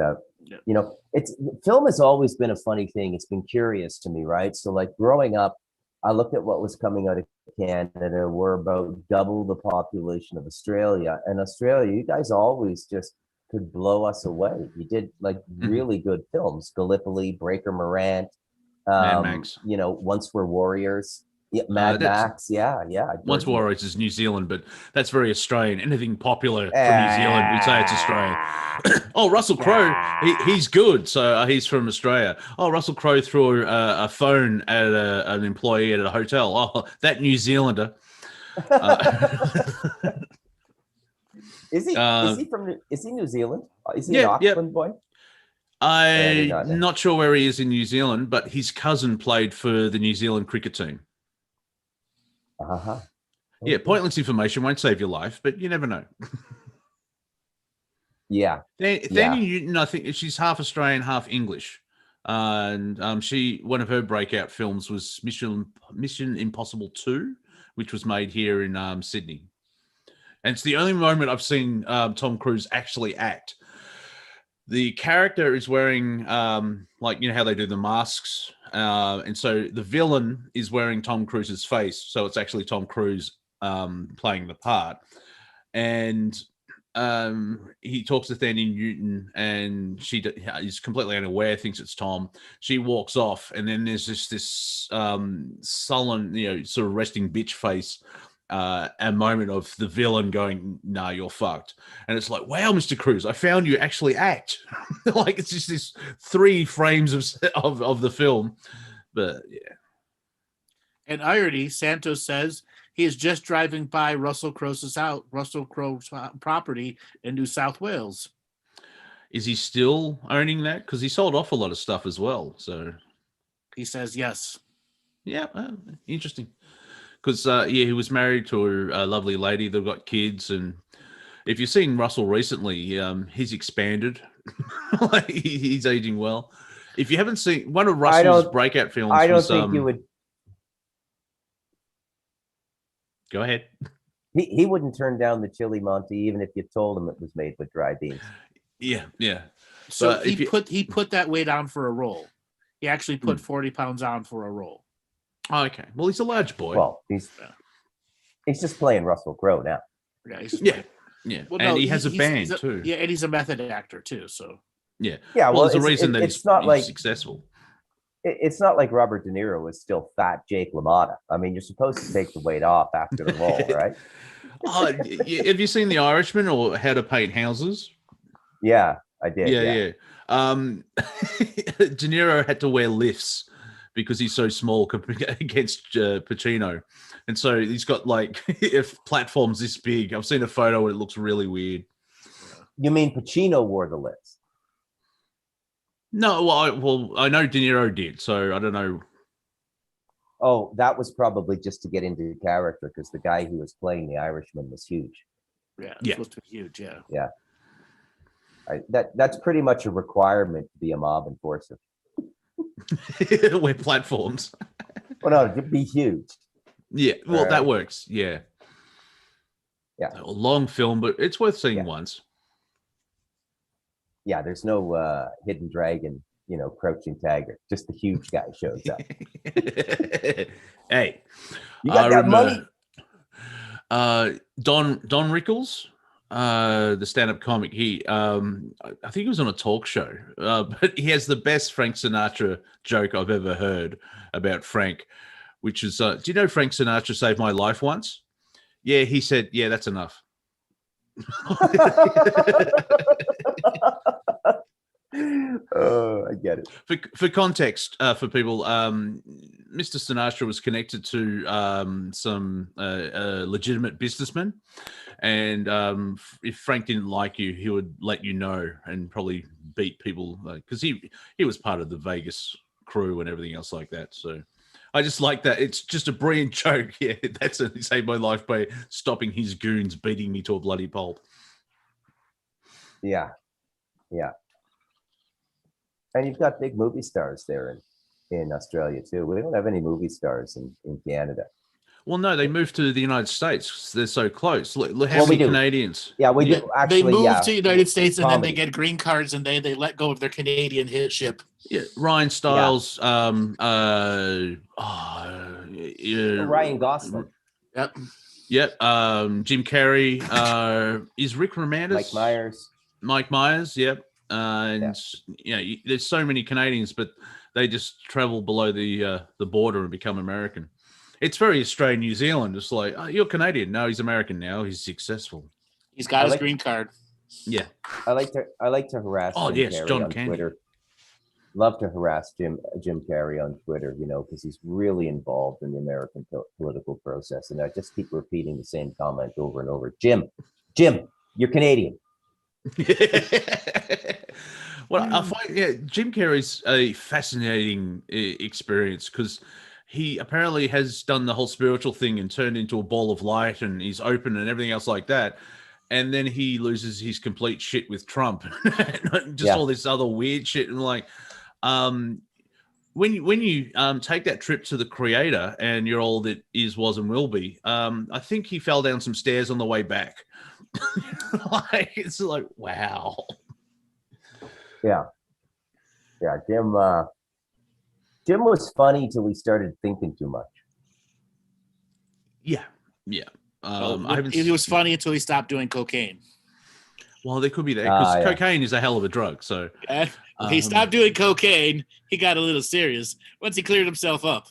film has always been a funny thing. It's been curious to me, right? So like growing up, I looked at what was coming out of Canada. We're about double the population of Australia. And Australia, you guys always just could blow us away. You did like really good films. Gallipoli, Breaker Morant, Mad Max. Once We're Warriors. Yeah, Mad Max. Yeah. Once Warriors is New Zealand, but that's very Australian. Anything popular from New Zealand, we say it's Australian. Oh, Russell Crowe, he's good. So he's from Australia. Oh, Russell Crowe threw a phone at an employee at a hotel. Oh, that New Zealander. Is he New Zealand? Is he an Auckland boy? I'm not sure where he is in New Zealand, but his cousin played for the New Zealand cricket team. Okay. Yeah, pointless information won't save your life, but you never know. Yeah. Thandie Newton, I think she's half Australian, half English. And one of her breakout films was Mission Impossible 2, which was made here in Sydney. And it's the only moment I've seen Tom Cruise actually act. The character is wearing, how they do the masks. And so the villain is wearing Tom Cruise's face. So it's actually Tom Cruise playing the part. And he talks to Thandie Newton, and she is completely unaware, thinks it's Tom. She walks off, and then there's this sullen, sort of resting bitch face. A moment of the villain going, "Nah, you're fucked," and it's like, "Wow, Mr. Cruise, I found you actually act." Like it's just this 3 frames of the film, but yeah. And irony, Santos says he is just driving by Russell Crowe's property in New South Wales. Is he still owning that? Because he sold off a lot of stuff as well. So he says yes. Yeah, interesting. Because, he was married to a lovely lady. They've got kids. And if you've seen Russell recently, he's expanded. He's aging well. If you haven't seen one of Russell's breakout films, I don't think you would. Go ahead. He wouldn't turn down the chili Monty even if you told him it was made with dry beans. Yeah. So But he put that weight on for a roll. He actually put 40 pounds on for a roll. Oh, okay. Well, he's a large boy. Well, he's just playing Russell Crowe now. Yeah. Well, and he has a band too. Yeah, and he's a method actor too. So yeah. Well, there's a reason that he's successful. It's not like Robert De Niro was still fat Jake LaMotta. I mean, you're supposed to take the weight off after the role, right? Have you seen The Irishman or How to Paint Houses? Yeah, I did. Yeah. De Niro had to wear lifts because he's so small against Pacino. And so he's got like if platforms this big. I've seen a photo and it looks really weird. You mean Pacino wore the lifts? No, well, I know De Niro did, so I don't know. Oh, that was probably just to get into character because the guy who was playing the Irishman was huge. Yeah, supposed to be huge. Yeah. That's pretty much a requirement to be a mob enforcer. Wear platforms. Well, no, to be huge. Yeah, well, that works. Yeah. A long film, but it's worth seeing once. Yeah, there's no hidden dragon, crouching tiger. Just the huge guy shows up. Hey, you got that money? Don Rickles, the stand-up comic. He, I think he was on a talk show, but he has the best Frank Sinatra joke I've ever heard about Frank, which is, do you know Frank Sinatra saved my life once? Yeah, he said, yeah, that's enough. Oh, I get it. For context, for people, Mr. Sinatra was connected to some legitimate businessmen, and if Frank didn't like you, he would let you know and probably beat people because he was part of the Vegas crew and everything else like that. So I just like that. It's just a brilliant joke. Yeah, that's he saved my life by stopping his goons beating me to a bloody pulp. Yeah. And you've got big movie stars there in Australia too. We don't have any movie stars in Canada. Well, no, they moved to the United States. They're so close. How many Canadians? Yeah, we do. Actually, they move to the United States and then they get green cards and they let go of their Canadian ship. Yeah, Ryan Stiles. Ryan Gosling. Yep. Jim Carrey. Is Rick Moranis? Mike Myers. Yep. There's so many Canadians, but they just travel below the border and become American. It's very Australian, New Zealand. It's like, oh, you're Canadian. No, he's American now. He's successful. He's got his green card. Yeah. I like to harass Jim Carrey on Twitter. Love to harass Jim Carrey on Twitter, because he's really involved in the American political process. And I just keep repeating the same comment over and over. Jim, you're Canadian. Well, I find Jim Carrey's a fascinating experience because he apparently has done the whole spiritual thing and turned into a ball of light and he's open and everything else like that. And then he loses his complete shit with Trump, all this other weird shit. And like, when you take that trip to the creator and you're all that is, was, and will be, I think he fell down some stairs on the way back. It's like, wow. Yeah. Jim was funny till he started thinking too much. Yeah. He was funny until he stopped doing cocaine. Well, there could be that because cocaine is a hell of a drug. So he stopped doing cocaine. He got a little serious once he cleared himself up.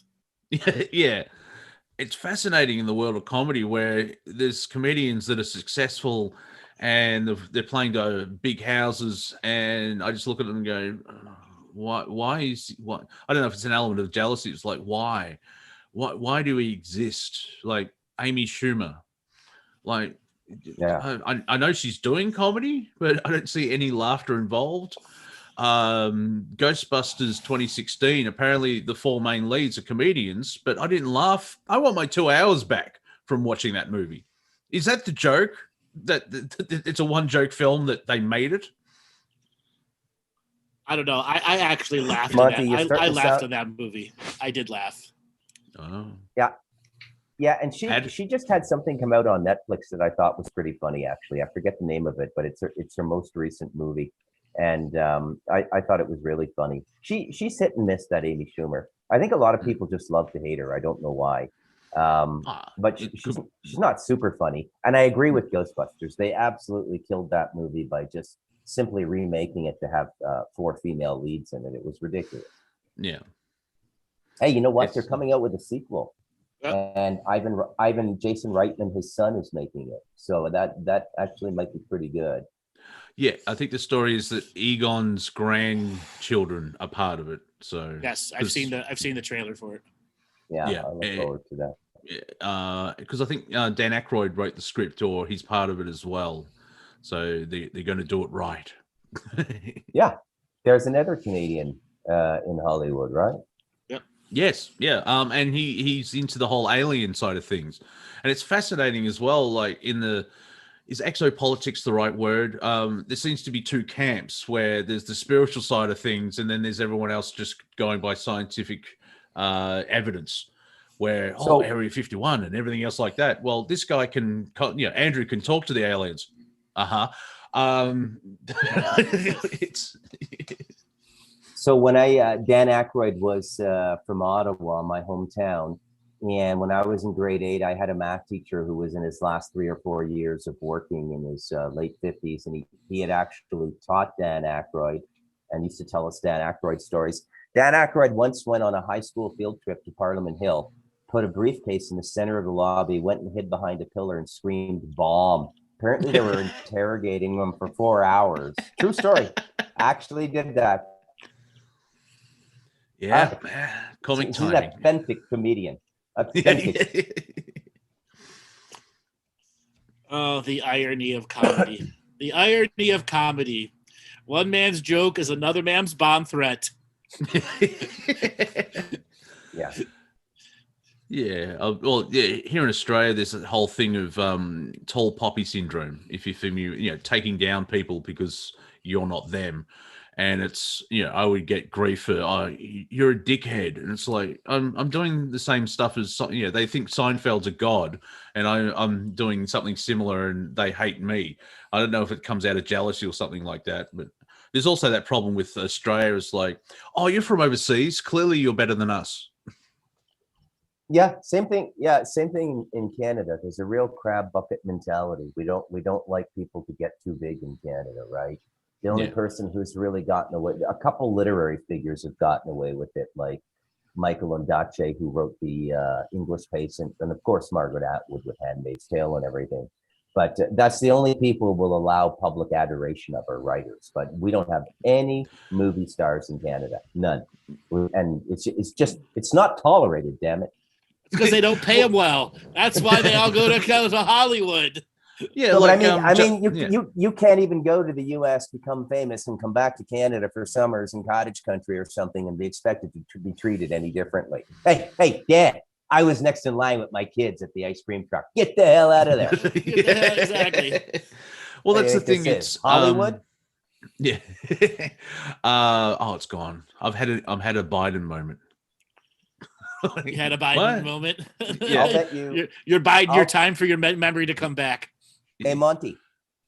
Yeah. It's fascinating in the world of comedy where there's comedians that are successful and they're playing to big houses, and I just look at them and go, why is what? I don't know if it's an element of jealousy. It's like, why do we exist? Like Amy Schumer, like, I know she's doing comedy, but I don't see any laughter involved. Ghostbusters 2016, apparently the four main leads are comedians, but I didn't laugh. I want my 2 hours back from watching that movie. Is that the joke? That it's a one joke film that they made it? I don't know. I actually laughed at that. I laughed at that movie. I did laugh. Oh. Yeah. Yeah, and she just had something come out on Netflix that I thought was pretty funny. Actually, I forget the name of it, but it's her most recent movie, and I thought it was really funny. She's hit and miss, that Amy Schumer. I think a lot of people just love to hate her. I don't know why, but she's not super funny. And I agree with Ghostbusters. They absolutely killed that movie by just simply remaking it to have 4 female leads in it. It was ridiculous. Yeah. Hey, you know what? They're coming out with a sequel. And Jason Reitman, his son, is making it, so that actually might be pretty good. Yeah, I think the story is that Egon's grandchildren are part of it. So yes, I've seen the trailer for it. Yeah. I look forward to that. Because I think Dan Aykroyd wrote the script, or he's part of it as well. So they're going to do it right. Yeah, there's another Canadian in Hollywood, right? Yes, yeah, and he's into the whole alien side of things, and it's fascinating as well. Like is exopolitics the right word? There seems to be 2 camps where there's the spiritual side of things, and then there's everyone else just going by scientific evidence. Where Area 51 and everything else like that. Well, this guy can, Andrew can talk to the aliens. It's. So when Dan Aykroyd was from Ottawa, my hometown, and when I was in grade 8, I had a math teacher who was in his last 3 or 4 years of working in his late 50s, and he had actually taught Dan Aykroyd and used to tell us Dan Aykroyd stories. Dan Aykroyd once went on a high school field trip to Parliament Hill, put a briefcase in the center of the lobby, went and hid behind a pillar and screamed "bomb." Apparently they were interrogating him for 4 hours. True story. Actually did that. Yeah, comic he's timing. an authentic comedian. Authentic. Oh, the irony of comedy. The irony of comedy. One man's joke is another man's bomb threat. Yeah. Yeah. Well, yeah. Here in Australia, there's a whole thing of tall poppy syndrome. If you're familiar, taking down people because you're not them. And it's, I would get grief for, you're a dickhead. And it's like, I'm doing the same stuff as, they think Seinfeld's a god and I'm doing something similar and they hate me. I don't know if it comes out of jealousy or something like that. But there's also that problem with Australia. It's like, oh, you're from overseas. Clearly you're better than us. Yeah, same thing. Yeah, same thing in Canada. There's a real crab bucket mentality. We don't like people to get too big in Canada, right? The only person who's really gotten away, a couple literary figures have gotten away with it, like Michael Ondaatje, who wrote the English Patient, and of course Margaret Atwood with Handmaid's Tale and everything. But that's the only people who will allow public adoration of our writers. But we don't have any movie stars in Canada, none, and it's not tolerated. Damn it! It's because they don't pay them well. That's why they all go to Hollywood. Yeah, so, like, you can't even go to the U.S., become famous, and come back to Canada for summers in cottage country or something, and be expected to be treated any differently. Hey, Dad, I was next in line with my kids at the ice cream truck. Get the hell out of there! Exactly. Well, that's the thing. It's Hollywood. Yeah. It's gone. I've had a Biden moment. You had a Biden moment. Yeah. I'll bet you're biding your time for your memory to come back. Hey, Monty,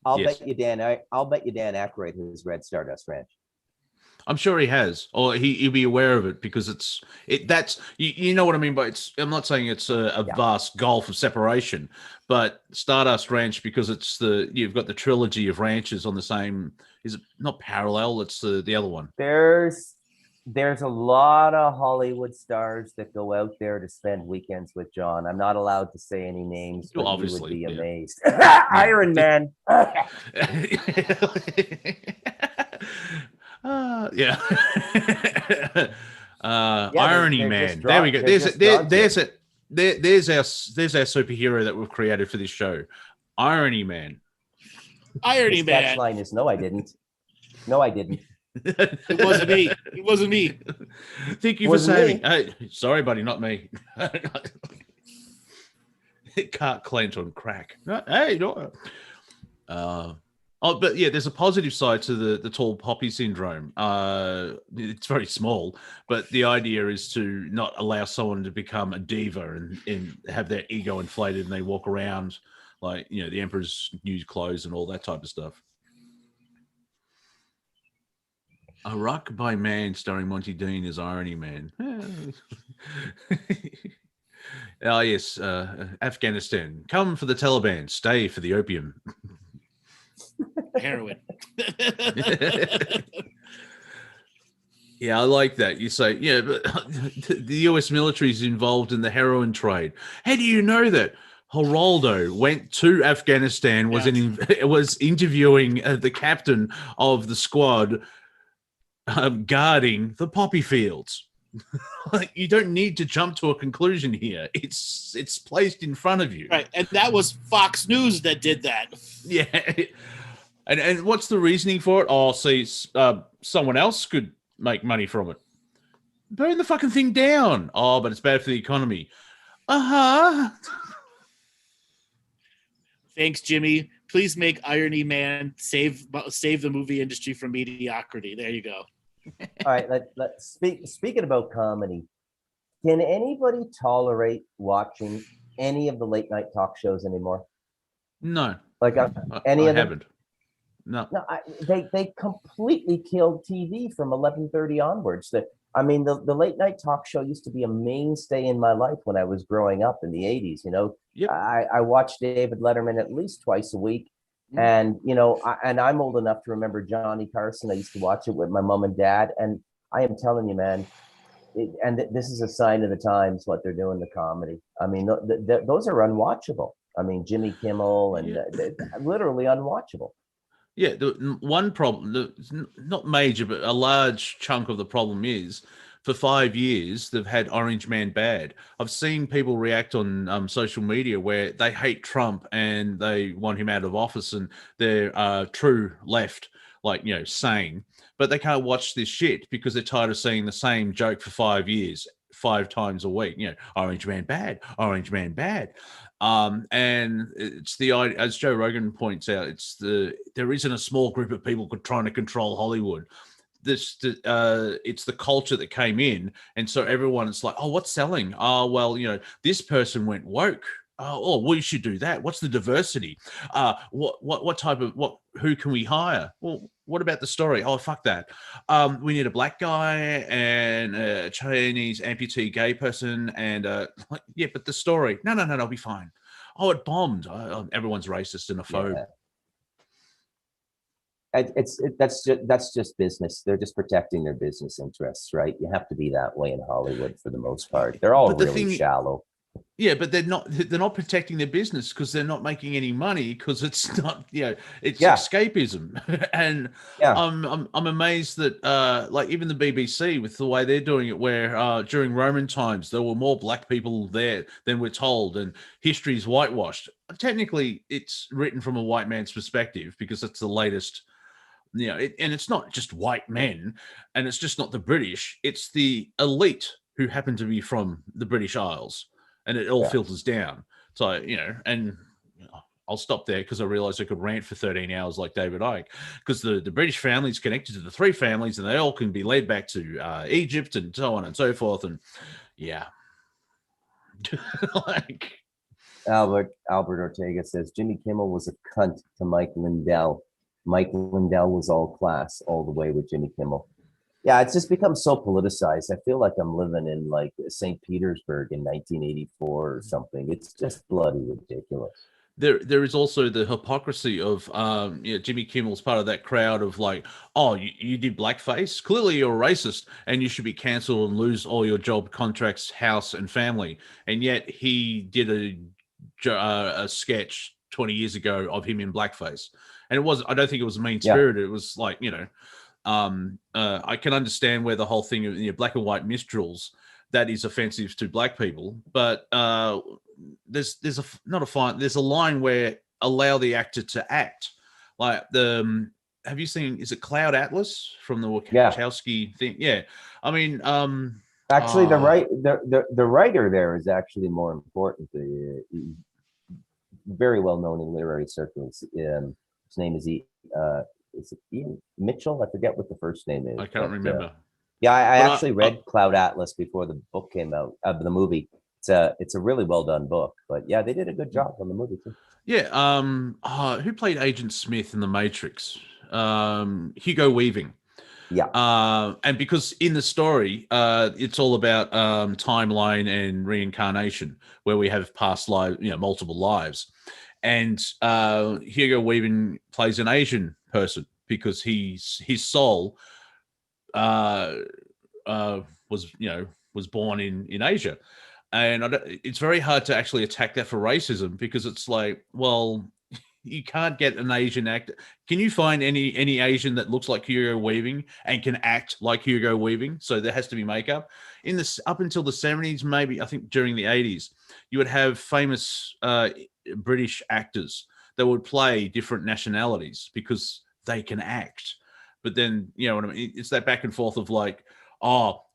I'll bet you Dan Aykroyd has read Stardust Ranch. I'm sure he has, or he'll be aware of it because that's you know what I mean. But I'm not saying it's a vast gulf of separation, but Stardust Ranch, because you've got the trilogy of ranches on the same. Is it not parallel? It's the other one. There's a lot of Hollywood stars that go out there to spend weekends with John. I'm not allowed to say any names, but obviously, you would be amazed. Iron Man. Irony Man. There we go. There's our superhero that we've created for this show. Irony Man. Irony Man. Line is no, I didn't. No, I didn't. It wasn't me. It wasn't me. Thank you for saving. Hey, sorry, buddy, not me. It can't clench on crack. Hey, no. Oh, but yeah, there's a positive side to the tall poppy syndrome. It's very small, but the idea is to not allow someone to become a diva and have their ego inflated, and they walk around like, you know, the emperor's new clothes and all that type of stuff. A Rock by Man starring Monty Dean as Irony Man. Oh, yes. Afghanistan. Come for the Taliban. Stay for the opium. Heroin. Yeah, I like that. You say, yeah, but the US military is involved in the heroin trade. How do you know that? Geraldo went to Afghanistan, was was interviewing the captain of the squad guarding the poppy fields. Like, you don't need to jump to a conclusion here. It's placed in front of you. Right, and that was Fox News that did that. Yeah. And what's the reasoning for it? Oh, see, someone else could make money from it. Burn the fucking thing down. Oh, but it's bad for the economy. Uh-huh. Thanks, Jimmy. Please make Irony Man save the movie industry from mediocrity. There you go. All right, let's speaking about comedy. Can anybody tolerate watching any of the late night talk shows anymore? No. Like any of them? I haven't. No. They completely killed TV from 11:30 onwards. I mean, the late night talk show used to be a mainstay in my life when I was growing up in the 80s. You know, yep. I watched David Letterman at least twice a week. And, you know, I'm old enough to remember Johnny Carson. I used to watch it with my mom and dad. And I am telling you, man, this is a sign of the times, what they're doing to comedy. I mean, those are unwatchable. I mean, Jimmy Kimmel and literally unwatchable. Yeah, the one problem, not major, but a large chunk of the problem is, for 5 years, they've had Orange Man bad. I've seen people react on social media where they hate Trump and they want him out of office, and they're true left, like, you know, sane. But they can't watch this shit because they're tired of seeing the same joke for 5 years, 5 times a week. You know, Orange Man bad, Orange Man bad. And it's the idea, as Joe Rogan points out, there isn't a small group of people trying to control Hollywood. It's the culture that came in, and so everyone is like, oh, what's selling? Oh, well, you know, this person went woke. Oh, we should do that. What's the diversity? What type of who can we hire? Well, what about the story? Oh, fuck that. We need a black guy and a Chinese amputee gay person, and yeah, but the story. No, it'll be fine. Oh, it bombed. Everyone's racist and a phobe. Yeah. That's just business. They're just protecting their business interests, right? You have to be that way in Hollywood for the most part. They're all really shallow. Yeah, but they're not protecting their business because they're not making any money, because it's not, you know, it's escapism. And I'm amazed that like even the BBC, with the way they're doing it, where during Roman times there were more black people there than we're told, and history's whitewashed. Technically, it's written from a white man's perspective because it's the latest. You know, and it's not just white men, and it's just not the British. It's the elite who happen to be from the British Isles, and it all filters down. So, you know, and I'll stop there because I realized I could rant for 13 hours like David Icke, because the British family is connected to the 3 families, and they all can be led back to Egypt and so on and so forth. And yeah, like Albert Ortega says Jimmy Kimmel was a cunt to Mike Lindell. Mike Lindell was all class all the way with Jimmy Kimmel. Yeah, it's just become so politicized. I feel like I'm living in like St. Petersburg in 1984 or something. It's just bloody ridiculous. There is also the hypocrisy of Jimmy Kimmel's part of that crowd of like, oh, you did blackface? Clearly you're a racist and you should be canceled and lose all your job, contracts, house, and family. And yet he did a sketch 20 years ago of him in blackface. And I don't think it was mean-spirited. It was like, you know, I can understand where the whole thing of, you know, black and white minstrels, that is offensive to black people. But there's a line where allow the actor to act. Like have you seen, is it Cloud Atlas from the Wachowski thing? Yeah. I mean, actually the writer there is actually more important. Very well known in literary circles. His name is is it Ian Mitchell? I forget what the first name is. I can't remember. Yeah, I But actually read Cloud Atlas before the book came out, the movie. It's a really well done book, but yeah, they did a good job on the movie too. Yeah. Who played Agent Smith in The Matrix? Hugo Weaving. Yeah. And because in the story, it's all about timeline and reincarnation, where we have past lives, multiple lives. And Hugo Weaving plays an Asian person because his soul was born in Asia. And it's very hard to actually attack that for racism, because it's like, well, you can't get an Asian actor. Can you find any Asian that looks like Hugo Weaving and can act like Hugo Weaving? So there has to be makeup. In this, up until the 70s, maybe I think during the 80s, you would have famous British actors that would play different nationalities because they can act. But then, you know what I mean? It's that back and forth of like,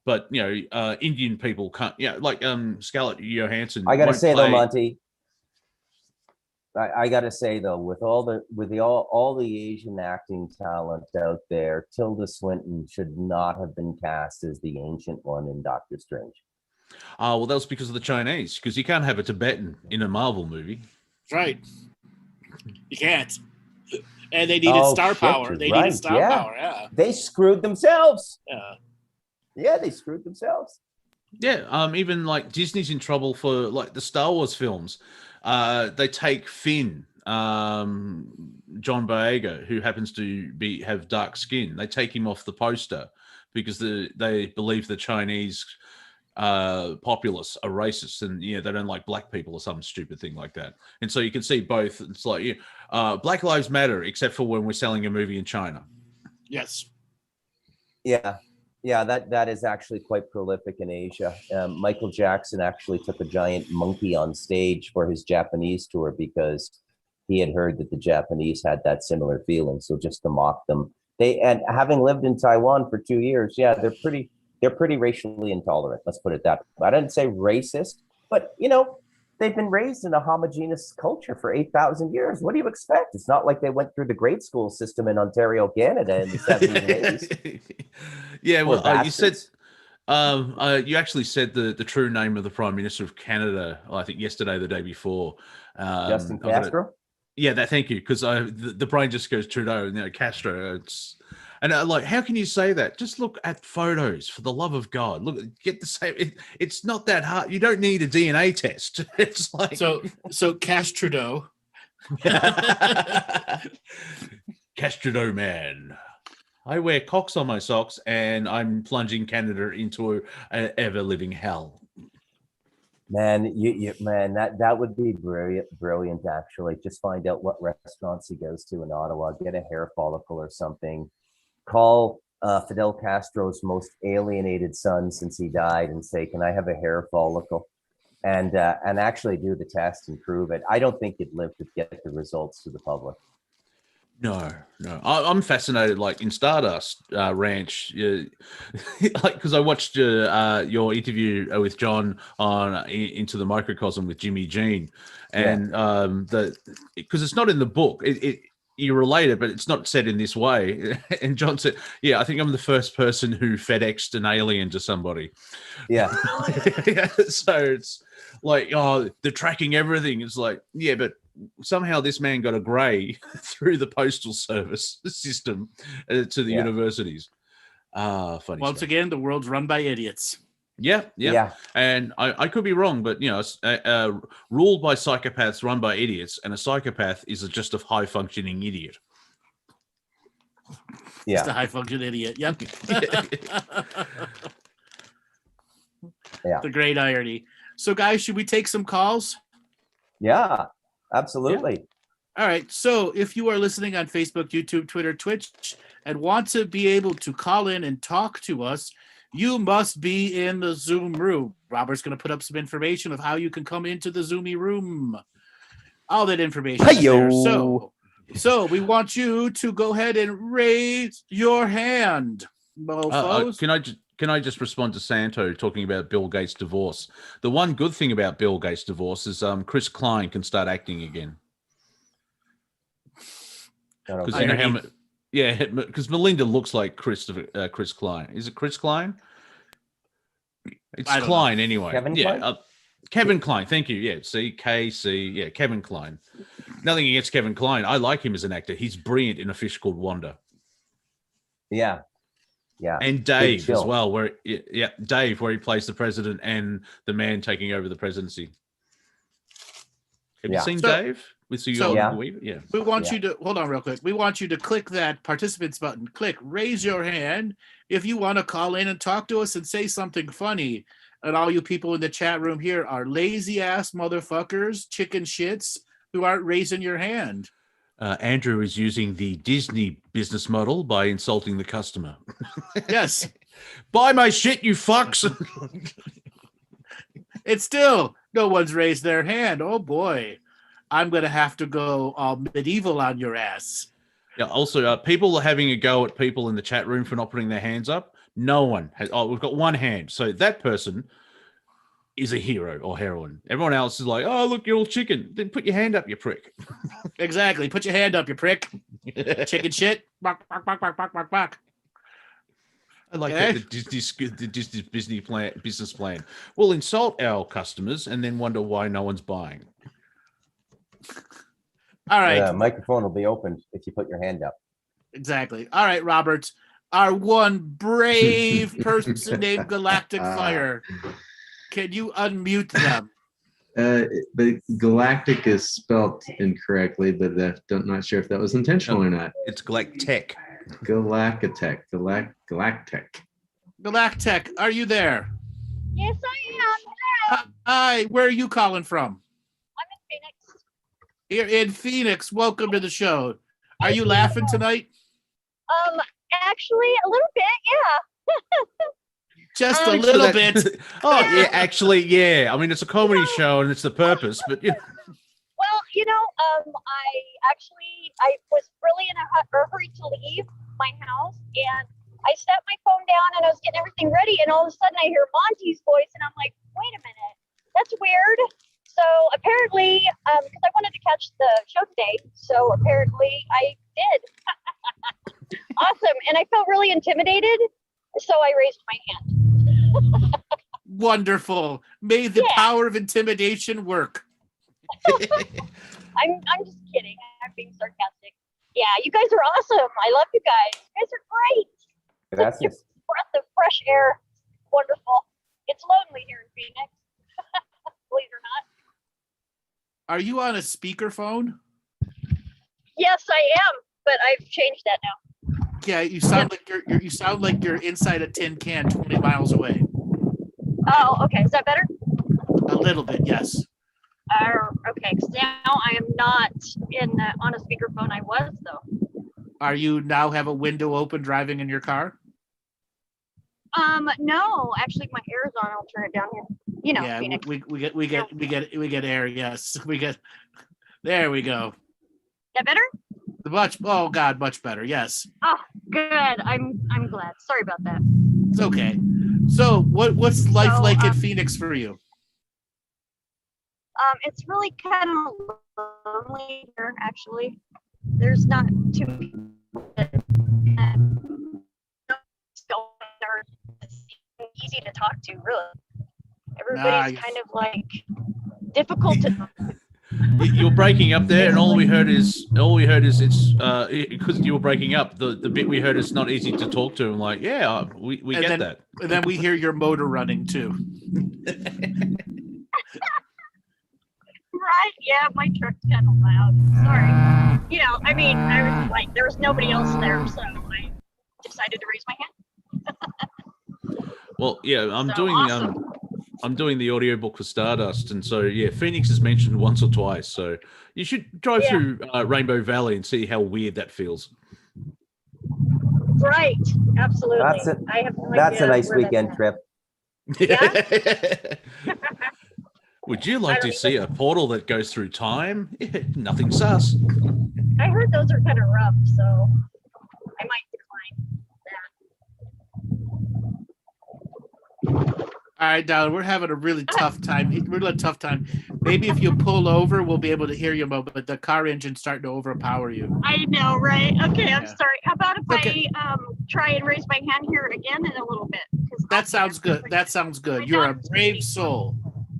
but Indian people can't. Like Scarlett Johansson. I gotta say though, Monty. I gotta say though, with all the Asian acting talent out there, Tilda Swinton should not have been cast as the Ancient One in Doctor Strange. Well, that was because of the Chinese, because you can't have a Tibetan in a Marvel movie. That's right. You can't. And they needed star power. They needed star power. Yeah. They screwed themselves. Yeah. Yeah, they screwed themselves. Yeah. Even like Disney's in trouble for like the Star Wars films. They take Finn, John Boyega, who happens to have dark skin. They take him off the poster because they believe the Chinese populace are racist, and they don't like black people or some stupid thing like that. And so you can see both. It's like Black Lives Matter, except for when we're selling a movie in China. Yes. Yeah, that is actually quite prolific in Asia. Michael Jackson actually took a giant monkey on stage for his Japanese tour because he had heard that the Japanese had that similar feeling. So just to mock them, and having lived in Taiwan for 2 years, they're pretty racially intolerant. Let's put it that way. I didn't say racist, but they've been raised in a homogeneous culture for 8,000 years. What do you expect? It's not like they went through the grade school system in Ontario, Canada in the 70s and 80s. Yeah, well, you said, you actually said the true name of the Prime Minister of Canada, I think yesterday, the day before. Justin Castro? Thank you, because the brain just goes Trudeau, Castro. And like, how can you say that? Just look at photos, for the love of God. Look, get the same. It's not that hard. You don't need a DNA test. It's like so Cash Trudeau. Cash Trudeau, man. I wear cocks on my socks, and I'm plunging Canada into an ever-living hell. Man, that would be brilliant. Actually, just find out what restaurants he goes to in Ottawa. Get a hair follicle or something. Call Fidel Castro's most alienated son since he died and say, "Can I have a hair follicle?" And actually do the test and prove it. I don't think you'd live to get the results to the public. No. I'm fascinated, like in Stardust Ranch, like because I watched your interview with John on Into the Microcosm with Jimmy Jean, and because it's not in the book, you relate it, but it's not said in this way. And John said, I think I'm the first person who FedExed an alien to somebody. Yeah. So it's like, they're tracking everything. It's like, but somehow this man got a grey through the postal service system to the universities. Funny. Once again, the world's run by idiots. Yeah. And I could be wrong, but ruled by psychopaths, run by idiots, and a psychopath is just a high functioning idiot. Yeah, just a high functioning idiot. Yep. Yeah. The great irony. So, guys, should we take some calls? Yeah, absolutely. All right. So, if you are listening on Facebook, YouTube, Twitter, Twitch, and want to be able to call in and talk to us, you must be in the Zoom room. Robert's going to put up some information of how you can come into the Zoomy room. All that information is there. So we want you to go ahead and raise your hand, mofos. Can I just respond to Santo talking about Bill Gates' divorce? The one good thing about Bill Gates' divorce is Chris Klein can start acting again. don't Because know. you know how much. Yeah, because Melinda looks like Chris Klein. Is it Chris Klein? It's I don't Klein know. anyway. Kevin yeah, Kline? Kevin Klein. Thank you. Yeah, C-K-C. Yeah, Kevin Klein. Nothing against Kevin Klein. I like him as an actor. He's brilliant in A Fish Called Wanda. Yeah. Yeah. And Dave as Chill. well, Dave, where he plays the president and the man taking over the presidency. Have you seen Dave? Yeah. Yeah. We want you to hold on real quick. We want you to click that participants button. Click raise your hand if you want to call in and talk to us and say something funny. And all you people in the chat room here are lazy ass motherfuckers, chicken shits who aren't raising your hand. Andrew is using the Disney business model by insulting the customer. Yes. Buy my shit, you fucks. It's still no one's raised their hand. Oh boy. I'm going to have to go all medieval on your ass. Yeah. Also, people are having a go at people in the chat room for not putting their hands up. No one has. Oh, we've got one hand. So that person is a hero or heroine. Everyone else is like, oh, look, you're all chicken. Then put your hand up, you prick. Exactly. Put your hand up, you prick. Chicken shit. Bark, bark, bark, bark, bark, bark, bark. I like that, the Disney business plan. We'll insult our customers and then wonder why no one's buying. All right. The microphone will be opened if you put your hand up. Exactly. All right, Robert. Our one brave person named Galactic Fire. Can you unmute them? The Galactic is spelt incorrectly, but I'm not sure if that was intentional or not. It's Galactic. Galactic. Galactic, are you there? Yes, I am. Hi, where are you calling from? I'm in Phoenix. You're in Phoenix. Welcome to the show. Are you laughing tonight? Actually, a little bit, yeah. Just a little bit. Oh, yeah, actually, yeah. I mean, it's a comedy show and it's the purpose, but yeah. Well, I was really in a hurry to leave my house, and I set my phone down and I was getting everything ready, and all of a sudden I hear Monty's voice, and I'm like, wait a minute, that's weird. So apparently, because I wanted to catch the show today, so apparently I did. Awesome, and I felt really intimidated, so I raised my hand. Wonderful. May the power of intimidation work. I'm just kidding. I'm being sarcastic. Yeah, you guys are awesome. I love you guys. You guys are great. Gracias. It's a breath of fresh air. Wonderful. It's lonely here in Phoenix. Believe it or not. Are you on a speakerphone? Yes, I am, but I've changed that now. Yeah, you sound like you're inside a tin can 20 miles away. Oh, okay. Is that better? A little bit, yes. Okay, because now I am not on a speakerphone. I was, though. Are you now have a window open driving in your car? No, actually my air is on. I'll turn it down here. You know, yeah, Phoenix. we get air. Yes, we get. There we go. That better? Much better. Yes. Oh, good. I'm glad. Sorry about that. It's okay. So, what's life like in Phoenix for you? It's really kind of lonely here, actually. There's not too many it's easy to talk to, really. Everybody's kind of like difficult to. You're breaking up there, and all we heard is it's because you were breaking up. The bit we heard is not easy to talk to. I'm like, yeah, we get that. And then we hear your motor running too. Right? Yeah, my truck's kind of loud. Sorry. I mean, I was like, there was nobody else there, so I decided to raise my hand. Well, yeah, I'm Awesome. I'm doing the audiobook for Stardust, and so yeah, Phoenix is mentioned once or twice. So you should drive through Rainbow Valley and see how weird that feels. Right, absolutely. That's a nice weekend trip. Yeah. Would you like to see a portal that goes through time? Nothing sus. I heard those are kind of rough, so I might decline that. All right, Donald, we're having a really tough time. Maybe if you pull over, we'll be able to hear you, but the car engine's starting to overpower you. I know, right? Okay, I'm Yeah. sorry. How about if Okay. I try and raise my hand here again in a little bit? 'Cause That sounds good. That sounds good. You're a brave soul.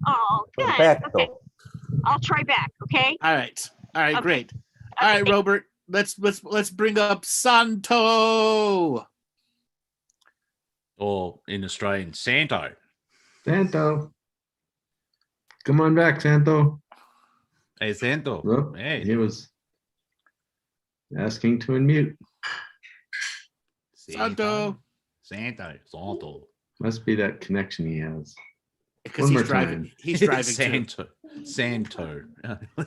Oh, good. Perfecto. Okay, I'll try back. Okay. All right. All right, Okay. great. All right, Robert. Let's bring up Santo. Or in Australian, Santo. Santo. Come on back, Santo. Hey, Santo. Oh, Hey, he was asking to unmute. Santo. Santo. Must be that connection he has. Because One he's more driving. time. He's driving Santo. too. Santo.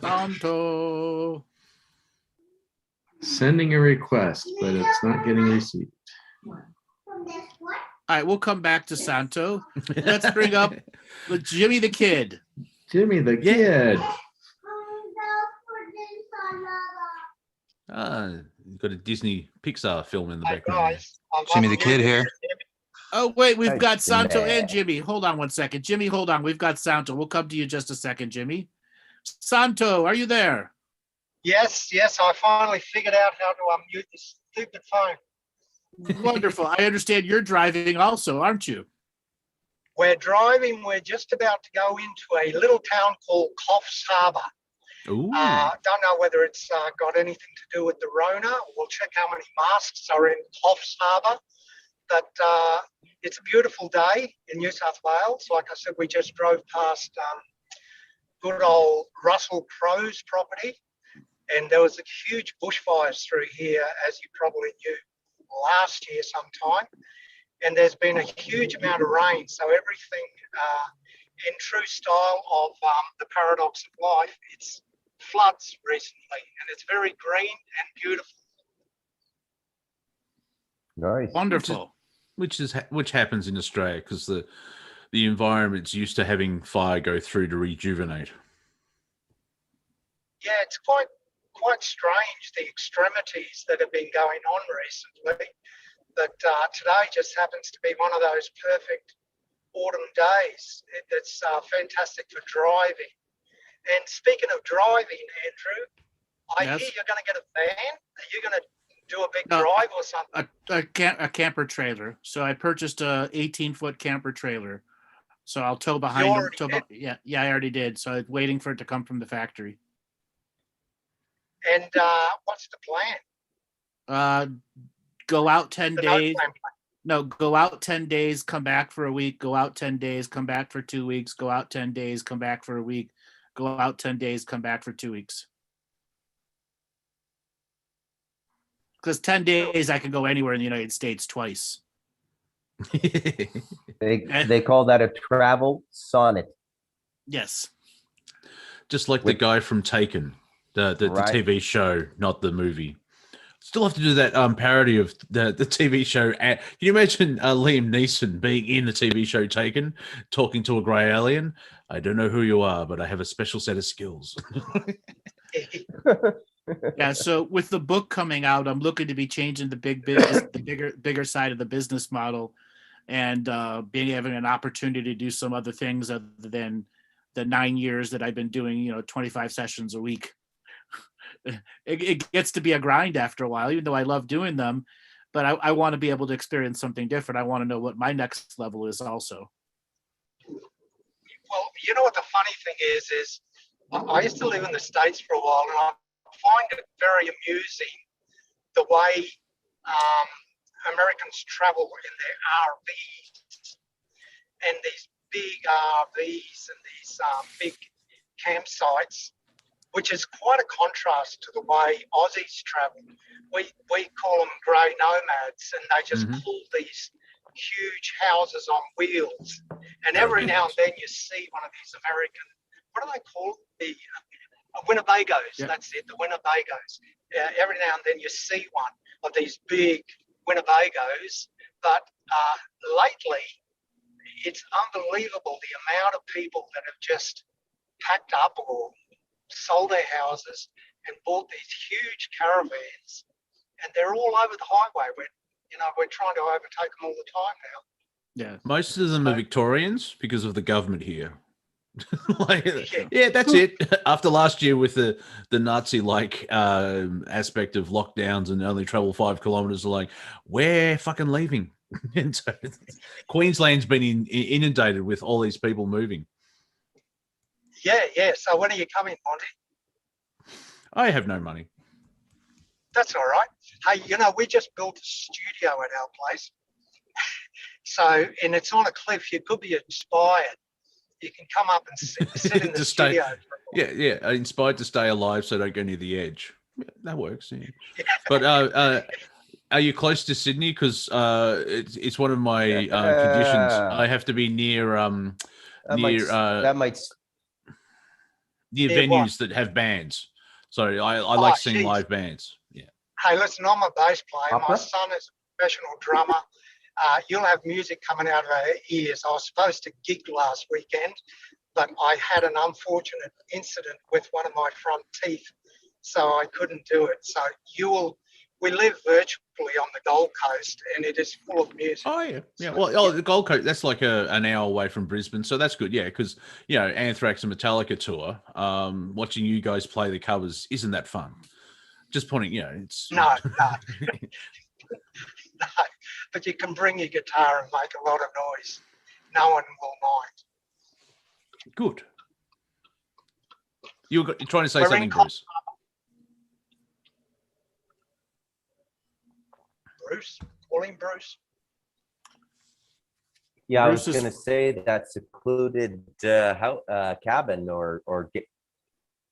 Santo. Sending a request, but it's not getting received. All right, we'll come back to Santo. Let's bring up Jimmy the Kid. Jimmy the Kid. You've got a Disney Pixar film in the Hey background. guys, Jimmy the Kid here. Oh, wait, we've Hey, got Santo Jimmy. and Jimmy. Hold on one second. Jimmy, hold on. We've got Santo. We'll come to you just a second, Jimmy. Santo, are you there? yes, I finally figured out how to unmute this stupid phone. Wonderful. I understand you're driving also, aren't you? We're driving, we're just about to go into a little town called Coffs Harbour. Ooh. Don't know whether it's got anything to do with the Rona. We'll check how many masks are in Coffs Harbour. But it's a beautiful day in New South Wales. Like I said, we just drove past good old Russell Crowe's property, and there was a huge bushfires through here, as you probably knew, last year sometime. And there's been a huge amount of rain, so everything in true style of the paradox of life, it's floods recently, and it's very green and beautiful. Nice. Wonderful. Which happens in Australia because the environment's used to having fire go through to rejuvenate. Yeah, it's quite strange, the extremities that have been going on recently. But today just happens to be one of those perfect autumn days. It's fantastic for driving. And speaking of driving, Andrew, I Yes? hear you're going to get a van. Are you going to do a big No, drive or something? A camper trailer. So I purchased a 18-foot camper trailer. So I'll tow behind them. Yeah, I already did. So I'm waiting for it to come from the factory. And what's the plan? Go out 10 The days. no-plan plan. No, go out 10 days, come back for a week, go out 10 days, come back for 2 weeks, go out 10 days, come back for a week, go out 10 days, come back for 2 weeks. Because 10 days I can go anywhere in the United States twice. They call that a travel sonnet. Yes. Just like the guy from Taken, the Right. TV show, not the movie. Still have to do that parody of the TV show. Can you imagine Liam Neeson being in the TV show Taken, talking to a grey alien? I don't know who you are, but I have a special set of skills. Yeah. So with the book coming out, I'm looking to be changing the bigger side of the business model, and having an opportunity to do some other things other than the 9 years that I've been doing, 25 sessions a week. It gets to be a grind after a while, even though I love doing them, but I want to be able to experience something different. I want to know what my next level is also. Well, you know what the funny thing is I used to live in the States for a while, and I find it very amusing the way Americans travel in their RVs, and these big RVs and these big campsites, which is quite a contrast to the way Aussies travel. We call them grey nomads, and they just pull these huge houses on wheels. And every now and then you see one of these American, what do they call it? The Winnebagos. Yeah. That's it, the Winnebagos. Every now and then you see one of these big Winnebagos, but lately it's unbelievable the amount of people that have just packed up or sold their houses and bought these huge caravans, and they're all over the highway. We're trying to overtake them all the time now. Yeah, most of them are Victorians because of the government here. Yeah, that's it. After last year with the Nazi-like aspect of lockdowns and only travel 5 kilometers, like, we're fucking leaving. And so Queensland's been inundated with all these people moving. Yeah. So when are you coming, Monty? I have no money. That's all right. Hey, we just built a studio at our place. So, and it's on a cliff. You could be inspired. You can come up and sit in the studio. Yeah. Inspired to stay alive so don't go near the edge. Yeah, that works. Yeah. But are you close to Sydney? Because it's one of my conditions. I have to be near near venues that have bands. So I like seeing live bands. Yeah. Hey, listen, I'm a bass player. Opera? My son is a professional drummer. You'll have music coming out of our ears. I was supposed to gig last weekend, but I had an unfortunate incident with one of my front teeth, so I couldn't do it. So we live virtually on the Gold Coast, and it is full of music. Oh yeah. Well, the Gold Coast, that's like an hour away from Brisbane, so that's good. Yeah, because Anthrax and Metallica tour. Watching you guys play the covers isn't that fun. Just pointing, it's no. No, but you can bring your guitar and make a lot of noise. No one will mind. Good. You're trying to say something, Bruce. Bruce? Call him Bruce. Yeah, Bruce I was going to say that secluded cabin or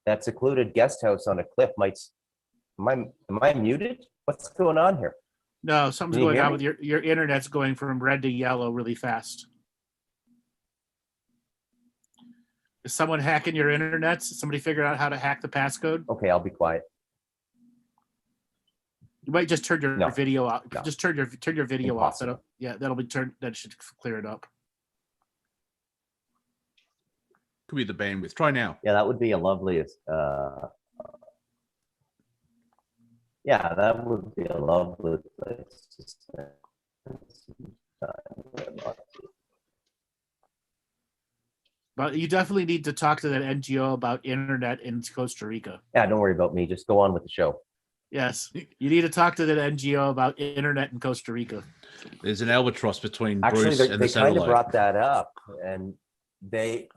that secluded guest house on a cliff might. Am I muted? What's going on here? No, something's going on with your internet's going from red to yellow really fast. Is someone hacking your internet? Somebody figured out how to hack the passcode? Okay, I'll be quiet. You might just turn your video off. No. Just turn your video Impossible. off. That'll be turned. That should clear it up. Could be the bandwidth. Try now. Yeah, that would be a lovely. Yeah, that would be a lovely place to spend some time. But you definitely need to talk to that NGO about internet in Costa Rica. Yeah, don't worry about me. Just go on with the show. Yes, you need to talk to that NGO about internet in Costa Rica. There's an albatross between Actually, Bruce and the they kind of satellite. brought that up, and they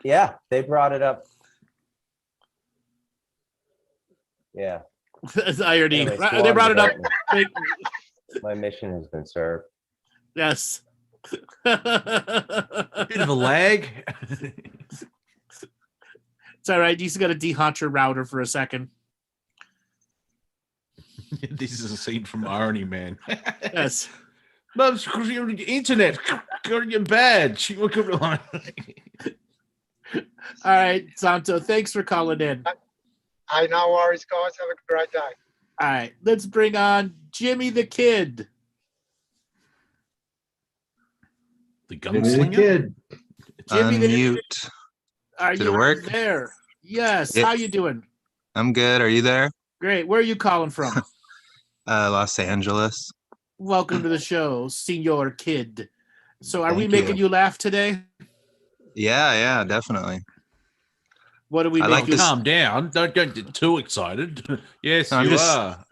brought it up. Yeah. That's irony. Anyways, Right, go they on brought it up. without My mission has been served. Yes. Bit of a lag. It's all right. You just got to de-haunt your router for a second. This is a scene from Irony Man. Yes. Mum's because your internet got you bad. All right, Santo. Thanks for calling in. Hey, no worries, guys. Have a great day. All right, let's bring on Jimmy the Kid. The Jimmy the gunslinger. Kid. Jimmy the Unmute. Are Did you it work? there? Yes. It- How you doing? I'm good. Are you there? Great. Where are you calling from? Los Angeles. Welcome to the show, Senor Kid. So are we Thank making you. you laugh today? Yeah, definitely. What do we I make like you? this- Calm down. Don't get too excited. Yes, No, I'm you just- are.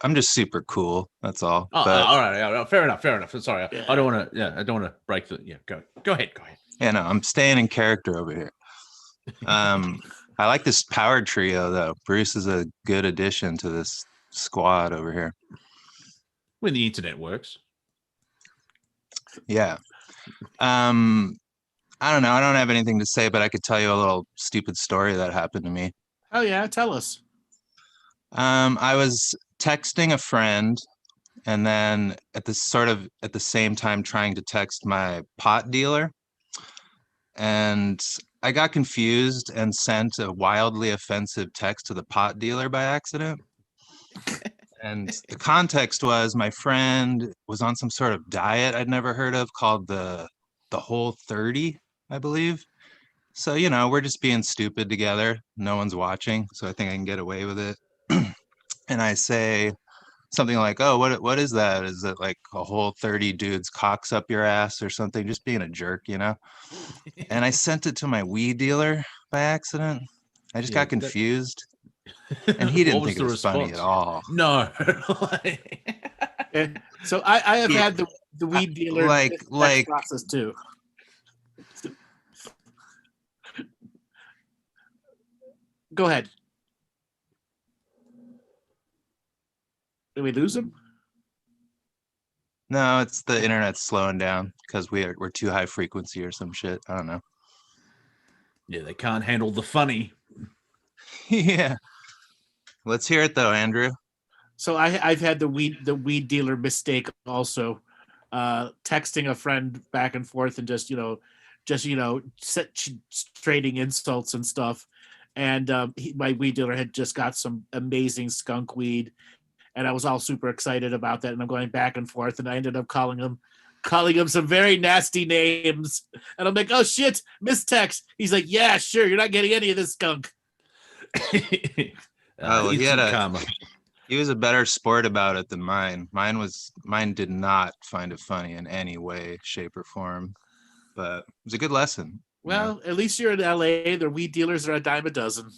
I'm just super cool. That's all. Oh, But all right. Fair enough. Sorry. Yeah. I don't want to. Yeah, I don't want to break the. Yeah, go ahead. yeah, no, I'm staying in character over here. I like this power trio though. Bruce is a good addition to this squad over here. When the internet works. Yeah. I don't know. I don't have anything to say, but I could tell you a little stupid story that happened to me. Oh yeah, tell us. I was texting a friend and then at the same time trying to text my pot dealer. And I got confused and sent a wildly offensive text to the pot dealer by accident. And the context was my friend was on some sort of diet I'd never heard of called the Whole30, I believe. So, we're just being stupid together. No one's watching, so I think I can get away with it. And I say something like, "Oh, what is that? Is it like a whole 30 dudes cocks up your ass or something?" Just being a jerk, you know. And I sent it to my weed dealer by accident. I just got confused, and he didn't think it was funny at all. No. So I have had the weed dealer like process too. Go ahead. Did we lose him? No, it's the internet's slowing down because we're too high frequency or some shit. I don't know. Yeah, they can't handle the funny. Yeah. Let's hear it though, Andrew. So I've had the weed dealer mistake also, texting a friend back and forth and just trading insults and stuff. And my weed dealer had just got some amazing skunk weed, and I was all super excited about that. And I'm going back and forth, and I ended up calling him some very nasty names. And I'm like, "Oh shit, mistext." He's like, "Yeah, sure, you're not getting any of this skunk." He was a better sport about it than mine. Mine did not find it funny in any way, shape, or form, but it was a good lesson. Well, at least you're in LA. Their weed dealers are a dime a dozen.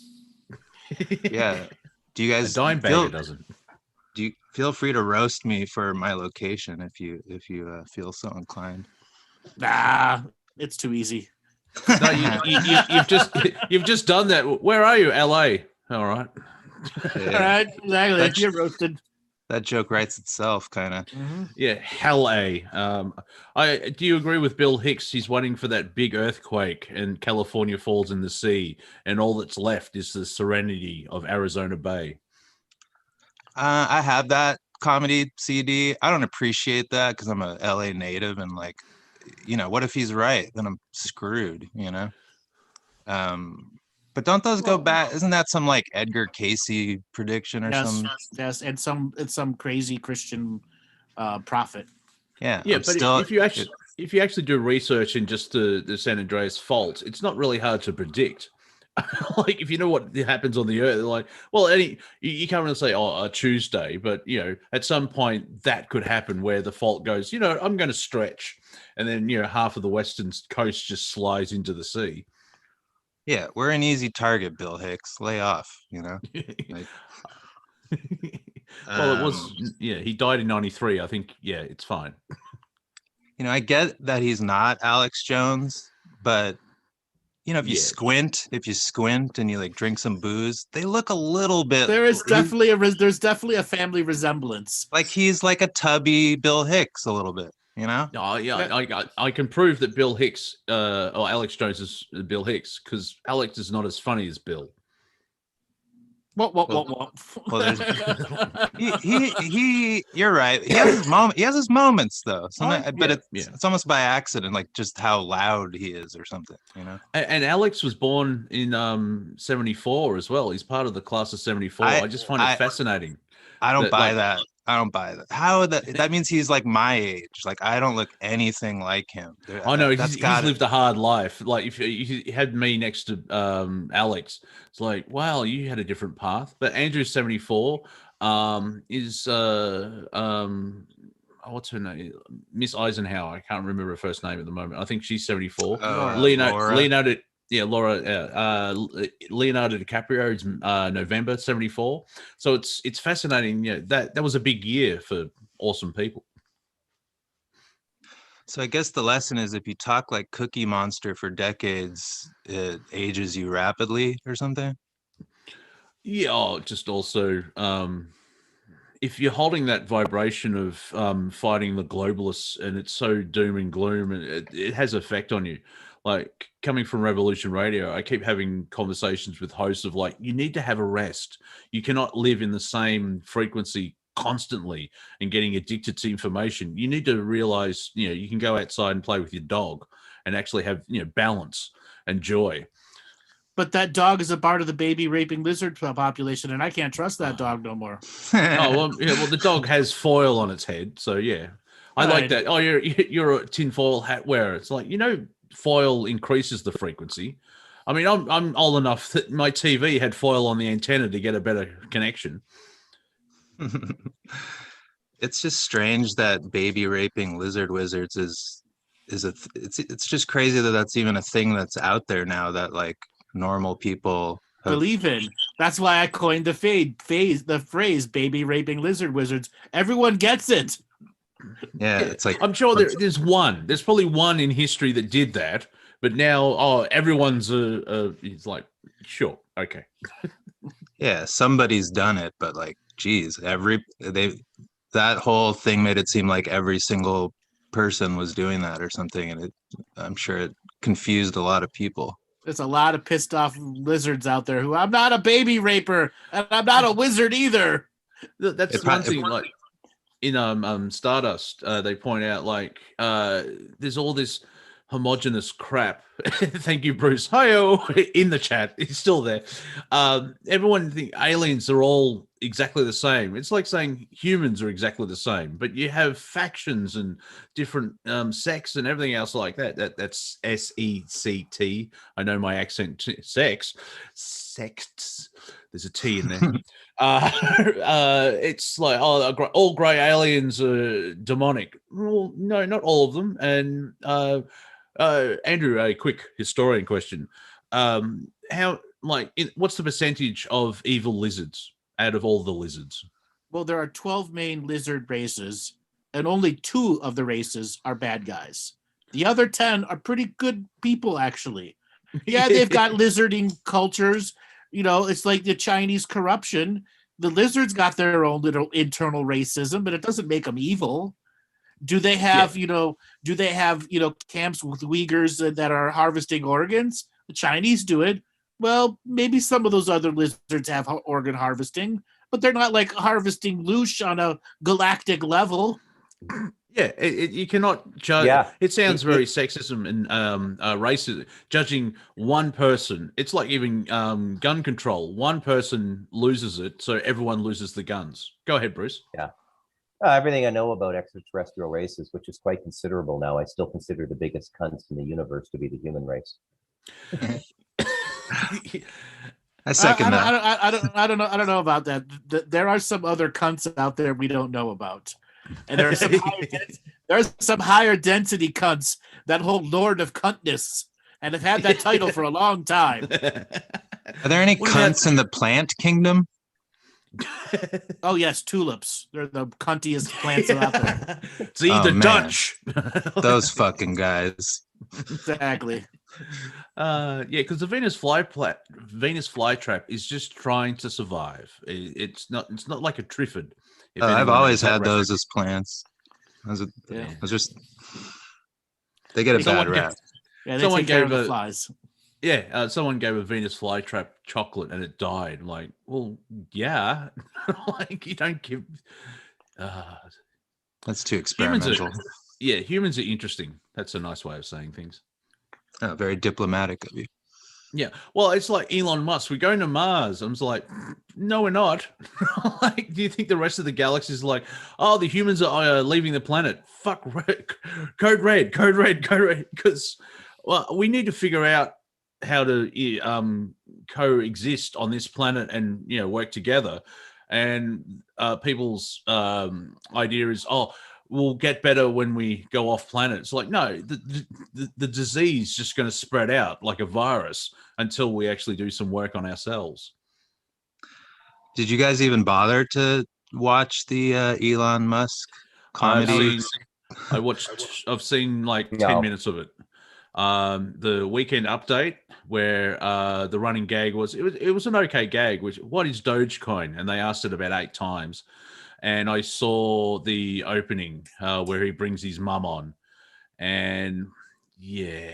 Yeah. Do you guys a dime bag a dozen? Do you feel free to roast me for my location if you feel so inclined? Nah, it's too easy. No, you've just done that. Where are you, LA? All right. Yeah. All right, exactly. You're roasted. That joke writes itself, kind of. Mm-hmm. Yeah, hell a. Do you agree with Bill Hicks? He's waiting for that big earthquake, and California falls in the sea, and all that's left is the serenity of Arizona Bay. I have that comedy CD. I don't appreciate that because I'm a LA native, and like, what if he's right? Then I'm screwed, But don't those go back? Isn't that some like Edgar Casey prediction or something? Yes, and some crazy Christian prophet. Yeah, yeah. But if you actually do research in just the San Andreas fault, it's not really hard to predict. Like if you know what happens on the earth, like, well, you can't really say, a Tuesday, but at some point that could happen where the fault goes, I'm going to stretch, and then half of the western coast just slides into the sea. Yeah, we're an easy target, Bill Hicks. Lay off, Like, well, it was, he died in 93. I think, it's fine. I get that he's not Alex Jones, but if you squint and you like drink some booze, they look a little bit. There's definitely a family resemblance. Like he's like a tubby Bill Hicks a little bit, Oh yeah, I can prove that Bill Hicks or Alex Jones is Bill Hicks because Alex is not as funny as Bill. What? Well, there's he. You're right. He has his moment. He has his moments though. It's almost by accident, like just how loud he is or something. And Alex was born in 74 as well. He's part of the class of 74. I just find it fascinating. I don't buy that. I don't buy that. How that means he's like my age. Like I don't look anything like him. I know he's lived a hard life. Like if you had me next to Alex, it's like, wow, you had a different path. But Andrew's 74. Is what's her name? Miss Eisenhower. I can't remember her first name at the moment. I think she's 74. Leonardo. Yeah, Leonardo DiCaprio is November 74. So it's fascinating. That was a big year for awesome people. So I guess the lesson is if you talk like Cookie Monster for decades, it ages you rapidly or something. Yeah, just also if you're holding that vibration of fighting the globalists and it's so doom and gloom, and it has effect on you. Like coming from Revolution Radio, I keep having conversations with hosts of like, you need to have a rest. You cannot live in the same frequency constantly and getting addicted to information. You need to realize, you can go outside and play with your dog and actually have, balance and joy. But that dog is a part of the baby raping lizard population, and I can't trust that dog no more. Well, the dog has foil on its head, so yeah, I like that. Oh, you're a tinfoil hat wearer. It's like foil increases the frequency. I mean, I'm old enough that my TV had foil on the antenna to get a better connection. It's just strange that baby raping lizard wizards it's just crazy that that's even a thing that's out there now that like normal people have. Believe in. That's why I coined the phrase "baby raping lizard wizards." Everyone gets it. Yeah, it's like I'm sure there's one. There's probably one in history that did that, but now everyone's it's like sure, okay. yeah, somebody's done it, but like, geez, that whole thing made it seem like every single person was doing that or something, and I'm sure it confused a lot of people. There's a lot of pissed off lizards out there who I'm not a baby raper and I'm not a wizard either. That's one thing. Like in Stardust, they point out like there's all this homogenous crap. Thank you, Bruce. Hi-oh, in the chat. It's still there. Everyone think aliens are all exactly the same. It's like saying humans are exactly the same, but you have factions and different sects and everything else like that. That's SECT. I know my accent. Sects. There's a T in there. It's like all grey aliens are demonic. Well, no, not all of them. And Andrew, a quick historian question: what's the percentage of evil lizards out of all the lizards? Well, there are 12 main lizard races, and only 2 of the races are bad guys. The other 10 are pretty good people, actually. Yeah, they've got lizarding cultures. You know, it's like the Chinese corruption. The lizards got their own little internal racism, but it doesn't make them evil. Do they have, camps with Uyghurs that are harvesting organs? The Chinese do it. Well, maybe some of those other lizards have organ harvesting, but they're not like harvesting loosh on a galactic level. Yeah, you cannot judge. Yeah. It sounds very sexism and racist. Judging one person, it's like even gun control. One person loses it, so everyone loses the guns. Go ahead, Bruce. Yeah. Everything I know about extraterrestrial races, which is quite considerable now, I still consider the biggest cunts in the universe to be the human race. I second that. I don't know about that. There are some other cunts out there we don't know about, and there are some higher density cunts that hold Lord of Cuntness and have had that title for a long time. Are there any cunts in the plant kingdom? Oh yes, tulips. They're the cuntiest plants out there. See the Dutch. Those fucking guys. Exactly. Yeah, because the Venus flytrap is just trying to survive. It's not like a Triffid. I've always had those as plants. They get a bad rap. Yeah, they take care of the flies. Yeah, someone gave a Venus flytrap chocolate and it died. I'm like, well, yeah, like you don't give. That's too experimental. Humans are interesting. That's a nice way of saying things. Very diplomatic of you. Yeah, well, it's like Elon Musk. We're going to Mars. I'm just like, no, we're not. Like, do you think the rest of the galaxy is like, oh, the humans are leaving the planet? Fuck, code red. Because, well, we need to figure out how to coexist on this planet and work together. And people's idea is, we'll get better when we go off planet. It's like, no, the disease is just going to spread out like a virus until we actually do some work on ourselves. Did you guys even bother to watch the Elon Musk comedy? I've seen like 10 minutes of it. The weekend update where the running gag was, it was an okay gag, what is Dogecoin? And they asked it about 8 times. And I saw the opening where he brings his mum on. And yeah.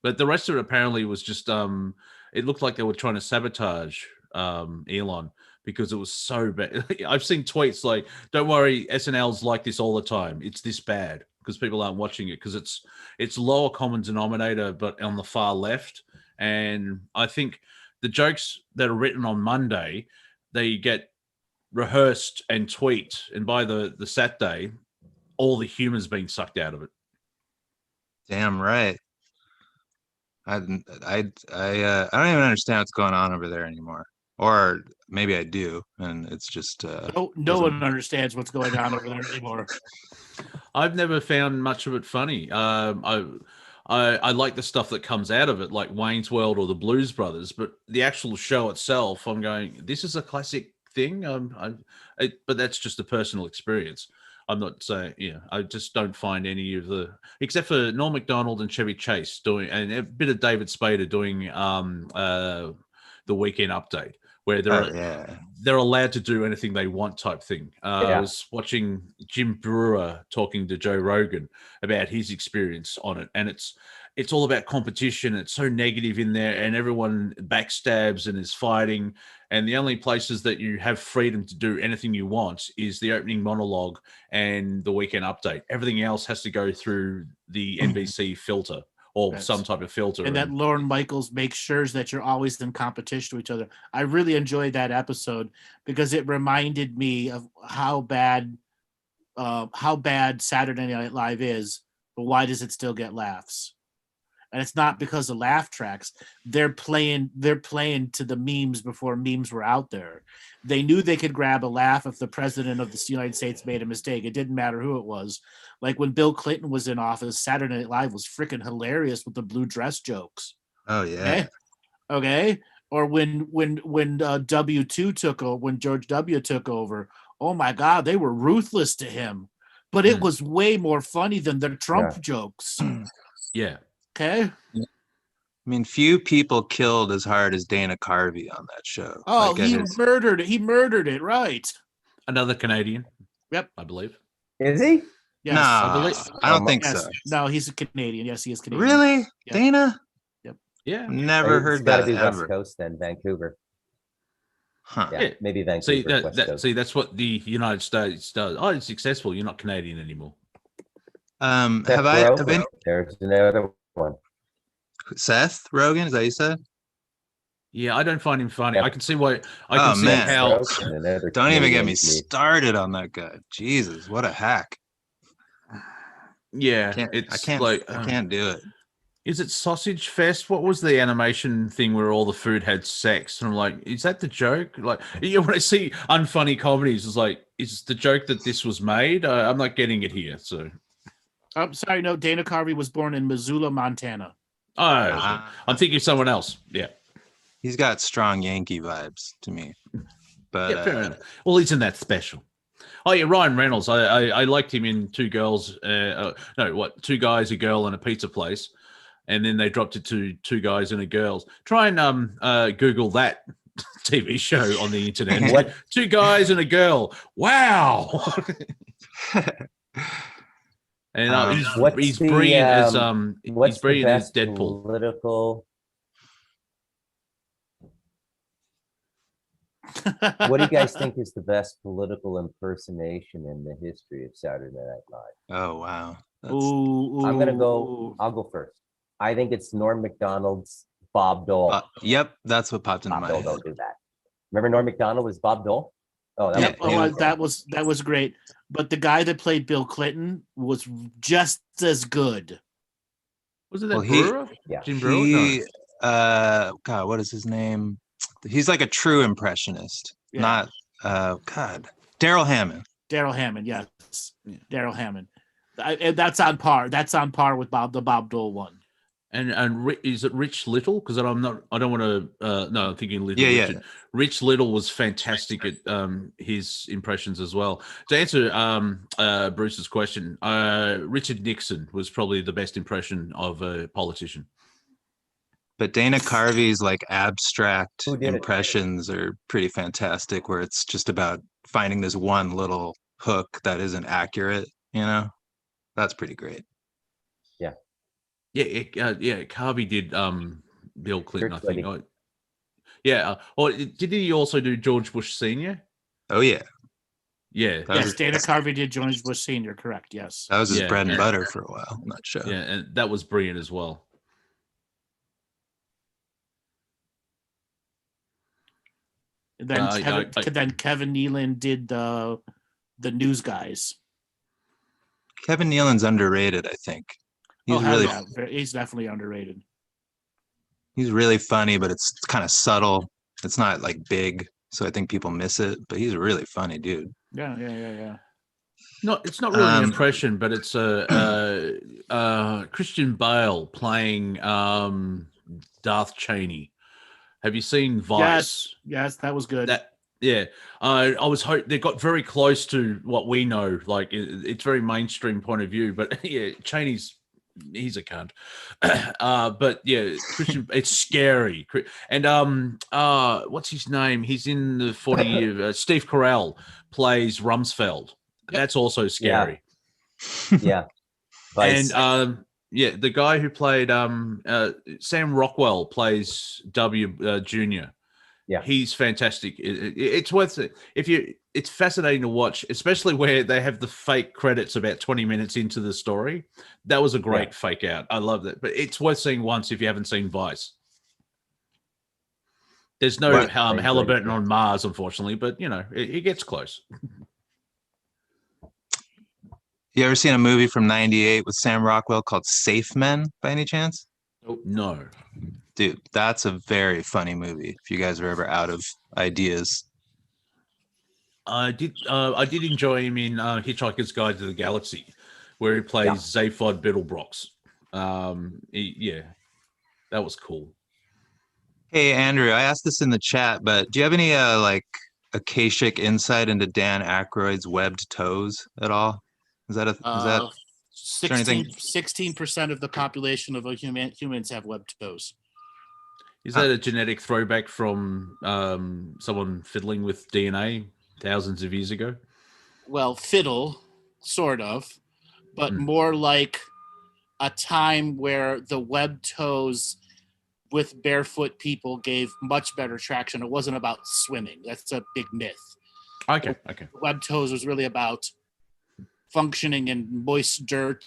But the rest of it apparently was just, it looked like they were trying to sabotage Elon because it was so bad. I've seen tweets like, don't worry, SNL's like this all the time. It's this bad because people aren't watching it because it's lower common denominator, but on the far left. And I think the jokes that are written on Monday, they get rehearsed and tweaked, and by the Saturday, all the humor's being sucked out of it. Damn right. I don't even understand what's going on over there anymore. or maybe I do, and it's just No one understands what's going on over there anymore. I've never found much of it funny. I like the stuff that comes out of it, like Wayne's World or the Blues Brothers, but the actual show itself, I'm going, this is a classic thing. But that's just a personal experience. I'm not saying, I just don't find any of except for Norm Macdonald and Chevy Chase doing, and a bit of David Spader doing the Weekend Update, where they're allowed to do anything they want type thing. I was watching Jim Brewer talking to Joe Rogan about his experience on it, and it's all about competition. It's so negative in there, and everyone backstabs and is fighting, and the only places that you have freedom to do anything you want is the opening monologue and the Weekend Update. Everything else has to go through the NBC filter. Or some type of filter. And that Lorne Michaels makes sure that you're always in competition with each other. I really enjoyed that episode because it reminded me of how bad Saturday Night Live is, but why does it still get laughs? And it's not because of laugh tracks. They're playing to the memes before memes were out there. They knew they could grab a laugh if the president of the United States made a mistake. It didn't matter who it was. Like when Bill Clinton was in office, Saturday Night Live was freaking hilarious with the blue dress jokes. Oh yeah. Okay. Or when W2 took over, when George W took over, oh my God, they were ruthless to him. But it was way more funny than their Trump jokes. Yeah. Okay. I mean, few people killed as hard as Dana Carvey on that show. Oh, he murdered it, right? Another Canadian. Yep. I believe. Is he? Yes. No, I don't think so. No, he's a Canadian. Yes, he is Canadian. Really? Yep. Dana? Yep. Yeah. Never heard that. It's got to be ever. West Coast then, Vancouver. Huh. Yeah, maybe Vancouver. That's what the United States does. Oh, it's successful. You're not Canadian anymore. There's another one. Seth Rogen? Is that what you said? Yeah, I don't find him funny. Yep. I can see why. I can see how. Don't even get me started on that guy. Jesus, what a hack! Yeah, I can't do it. Is it Sausage Fest? What was the animation thing where all the food had sex? And I'm like, is that the joke? Like, when I see unfunny comedies, it's like, is the joke that this was made? I'm not getting it here. So, I'm sorry. No, Dana Carvey was born in Missoula, Montana. Oh, I'm thinking of someone else. Yeah. He's got strong Yankee vibes to me. But yeah, fair enough. Well, isn't that special? Oh yeah, Ryan Reynolds. I liked him in Two Guys, a Girl, and a Pizza Place, and then they dropped it to Two Guys and a Girl. Try and Google that TV show on the internet. What? Two Guys and a Girl. Wow. And he's brilliant as he's brilliant as Deadpool. Political. What do you guys think is the best political impersonation in the history of Saturday Night Live? Oh wow! I'm gonna go. I'll go first. I think it's Norm Macdonald's Bob Dole. Yep, that's what popped into my head. Don't do that. Remember Norm Macdonald was Bob Dole? Oh, that was great. But the guy that played Bill Clinton was just as good. Was it that Brewer? Jim Brewer? God, what is his name? He's like a true impressionist. Not Daryl Hammond. Daryl Hammond, yes. Yeah. Daryl Hammond. That's on par. That's on par with the Bob Dole one. And is it Rich Little? Because I don't want to. No, I'm thinking Little. Yeah, Richard. Rich Little was fantastic at his impressions as well. To answer Bruce's question, Richard Nixon was probably the best impression of a politician. But Dana Carvey's like abstract impressions are pretty fantastic, where it's just about finding this one little hook that isn't accurate. That's pretty great. Yeah, Carvey did Bill Clinton, I think. Or did he also do George Bush Sr.? Oh yeah. Yeah. Yes, Dana Carvey did George Bush Sr., correct, yes. That was his bread and butter for a while, I'm not sure. Yeah, and that was brilliant as well. And then Kevin Nealon did the News Guys. Kevin Nealon's underrated, I think. He's definitely underrated. He's really funny, but it's kind of subtle. It's not like big, so I think people miss it. But he's a really funny dude. Yeah. No, it's not really an Um, impression, but it's Christian Bale playing Darth Cheney. Have you seen Vice? Yes, that was good. Yeah. I was they got very close to what we know. Like it's very mainstream point of view, but yeah, he's a cunt. But yeah, Christian, it's scary. And what's his name? He's in the 40. Steve Carell plays Rumsfeld. Yep. That's also scary. Yeah. Vice. And the guy who played Sam Rockwell plays Junior. Yeah. He's fantastic. It's worth it. It's fascinating to watch, especially where they have the fake credits about 20 minutes into the story. That was a great fake out. I love that. But it's worth seeing once if you haven't seen Vice. There's no Halliburton on Mars, unfortunately, but it gets close. You ever seen a movie from '98 with Sam Rockwell called Safe Men by any chance? No. Dude, that's a very funny movie if you guys are ever out of ideas. I did enjoy him in Hitchhiker's Guide to the Galaxy, where he plays Zaphod Biddlebrox. That was cool. Hey, Andrew, I asked this in the chat, but do you have any Akashic insight into Dan Aykroyd's webbed toes at all? Is that 16% of the population of humans have webbed toes. Is that a genetic throwback from someone fiddling with DNA thousands of years ago? Well, fiddle, sort of, but more like a time where the webbed toes with barefoot people gave much better traction. It wasn't about swimming. That's a big myth. Okay. Webbed toes was really about functioning in moist dirt,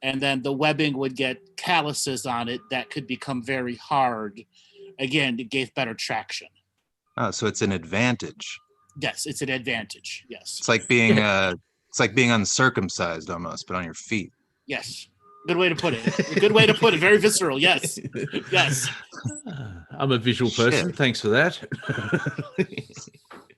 and then the webbing would get calluses on it that could become very hard. Again, it gave better traction. Oh, so it's an advantage. Yes, it's an advantage. Yes. It's like being uncircumcised almost, but on your feet. Yes. Good way to put it. Good way to put it. Very visceral. Yes. Yes. I'm a visual person. Thanks for that.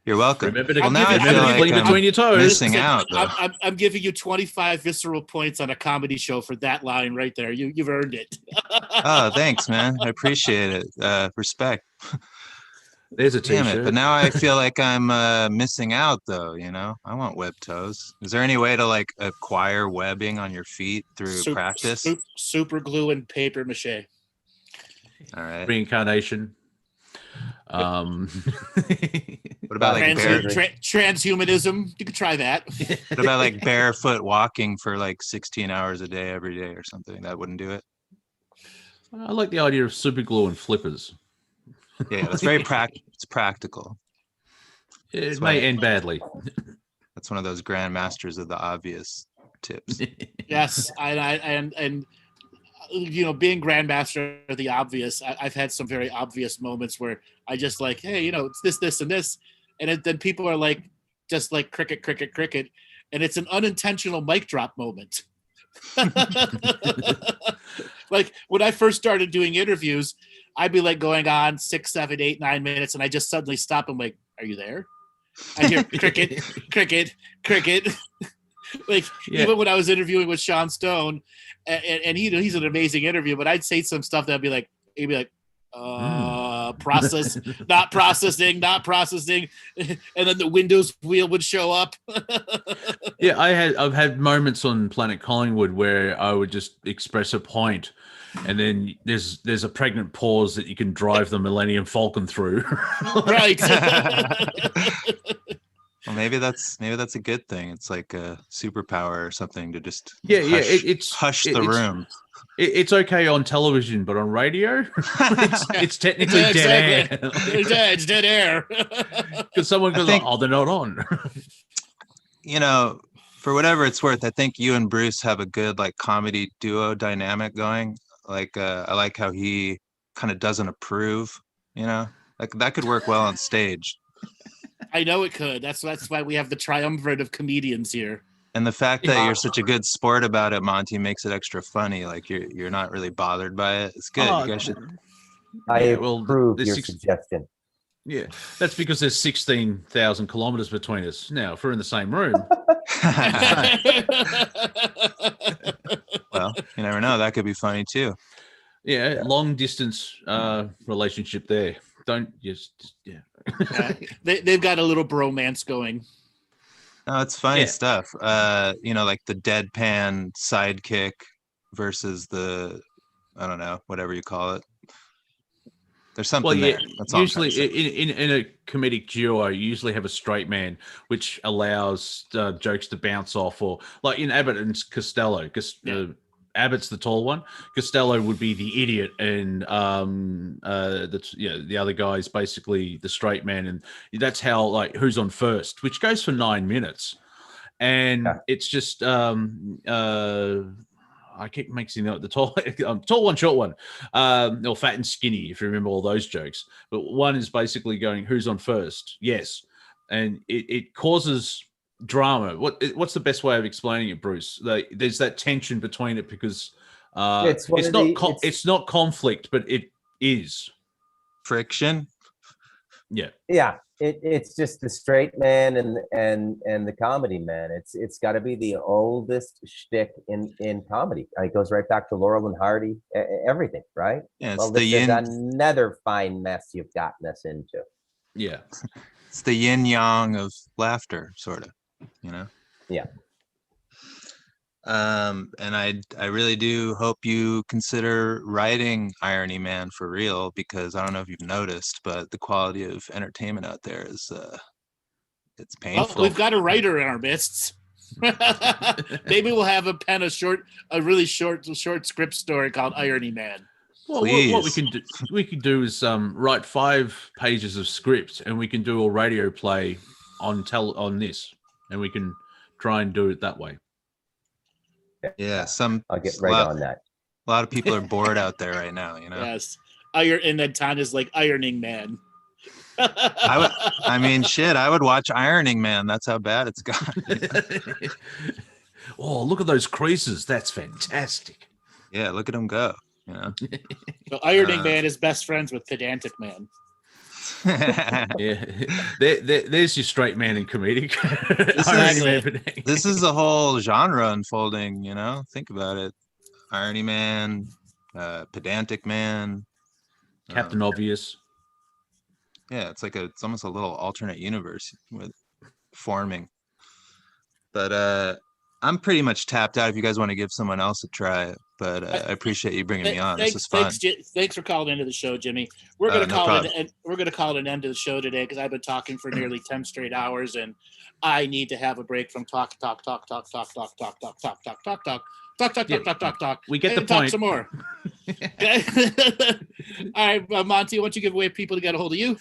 You're welcome. Remember to clean between your toes. Missing out. I'm giving you 25 visceral points on a comedy show for that line right there. You've earned it. Oh, thanks, man. I appreciate it. Respect. There's a t-shirt. Damn it, but now I feel like I'm missing out, though. I want web toes. Is there any way to acquire webbing on your feet through practice? Super glue and paper mache. All right. Reincarnation. What about transhumanism? You could try that. What about barefoot walking for 16 hours a day every day or something? That wouldn't do it. I like the idea of super glue and flippers. Yeah, it's very it's practical. It may end badly. That's one of those grandmasters of the obvious tips. Yes, and being grandmaster of the obvious, I've had some very obvious moments where I just hey, it's this, and this, and then people are just cricket, cricket, cricket, and it's an unintentional mic drop moment. When I first started doing interviews, I'd be going on 6, 7, 8, 9 minutes, and I just suddenly stop. I'm like, "Are you there?" I hear cricket, cricket, cricket. Even when I was interviewing with Sean Stone, and he's an amazing interview, but I'd say some stuff that'd be he'd be process, not processing, and then the Windows wheel would show up. Yeah, I've had moments on Planet Collingwood where I would just express a point, and then there's a pregnant pause that you can drive the Millennium Falcon through. Right. Well, maybe that's a good thing. It's like a superpower or something to just hush the room. It's okay on television, but on radio, it's technically dead air. It's dead air. Because someone goes, they're not on. For whatever it's worth, I think you and Bruce have a good comedy duo dynamic going. I like how he kind of doesn't approve. That could work well on stage. I know it could. That's why we have the triumvirate of comedians here. And the fact that you're such a good sport about it, Monty, makes it extra funny. You're not really bothered by it. It's good. You guys should. I approve your suggestion. Yeah, that's because there's 16,000 kilometers between us. Now, if we're in the same room, Well, you never know. That could be funny too. yeah, long distance relationship there. Don't just yeah. They've got a little bromance going. No, it's funny Yeah. stuff. Like the deadpan sidekick versus the, I don't know, whatever you call it. There's something Well, yeah, there. That's all I'm trying usually to say. in a comedic duo, you usually have a straight man, which allows jokes to bounce off, or like in Abbott and Costello, because Abbott's the tall one. Costello would be the idiot, and the other guy's basically the straight man, and that's how like Who's on First, which goes for 9 minutes, and it's just I keep mixing up the tall one, short one, or fat and skinny, if you remember all those jokes. But one is basically going, "Who's on first?" Yes, and it causes drama. What's the best way of explaining it, Bruce? There's that tension between it because it's not conflict, but it is friction. Yeah. It's just the straight man and the comedy man. It's got to be the oldest shtick in comedy. It goes right back to Laurel and Hardy, everything, right? Yeah, well, this is another fine mess you've gotten us into. Yeah, it's the yin yang of laughter, sort of, you know. Yeah. And I really do hope you consider writing Irony Man for real, because I don't know if you've noticed, but the quality of entertainment out there is it's painful. Well, we've got a writer in our midst. Maybe we'll have him pen a really short script story called Irony Man. Well, what we can do is write 5 pages of script, and we can do a radio play on this, and we can try and do it that way. Yeah, I'll get right on that. A lot of people are bored out there right now, you know. Yes, and then Tanya's like Ironing Man. I would watch Ironing Man. That's how bad it's got. Oh, look at those creases. That's fantastic. Yeah, look at him go. You know. So Ironing Man is best friends with Pedantic Man. Yeah, there's your straight man in comedic. This is a whole genre unfolding, you know. Think about it. Irony Man, Pedantic Man, Captain Obvious. Yeah, it's almost a little alternate universe with forming. But I'm pretty much tapped out if you guys want to give someone else a try. But I appreciate you bringing me on. This is fun. Thanks for calling into the show, Jimmy. We're going to call it an end to the show today because I've been talking for nearly 10 straight hours, and I need to have a break from talk. We get the point. Talk some more. All right, Monty, why don't you give away people to get a hold of you?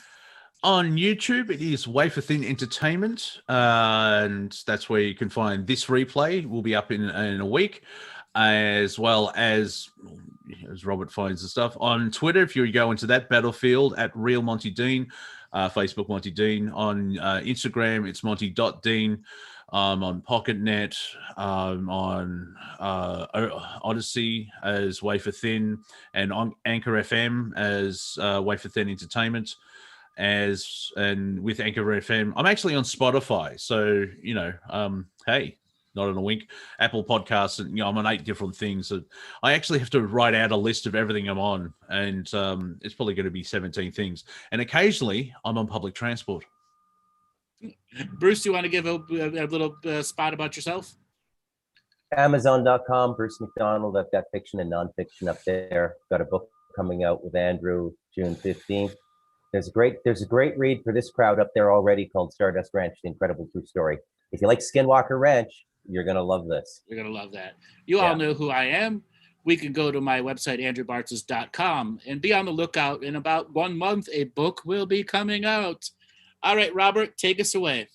On YouTube, it is Wafer Thin Entertainment, and that's where you can find this replay. Will be up in a week, as well as Robert finds the stuff on Twitter. If you go into that battlefield at Real Monty Dean, Facebook Monty Dean, on Instagram it's Monty.Dean, on PocketNet, on Odyssey as Wafer Thin, and on Anchor FM as Wafer Thin Entertainment. And with Anchor FM, I'm actually on Spotify. So, hey, not on a wink. Apple Podcasts, and I'm on 8 different things. So I actually have to write out a list of everything I'm on, and it's probably going to be 17 things. And occasionally, I'm on public transport. Bruce, do you want to give a little spot about yourself? Amazon.com, Bruce MacDonald. I've got fiction and nonfiction up there. Got a book coming out with Andrew June 15th. There's a great read for this crowd up there already called Stardust Ranch, The Incredible True Story. If you like Skinwalker Ranch, you're going to love this. You're going to love that. You all know who I am. We can go to my website, andrewbartzis.com, and be on the lookout. In about 1 month, a book will be coming out. All right, Robert, take us away.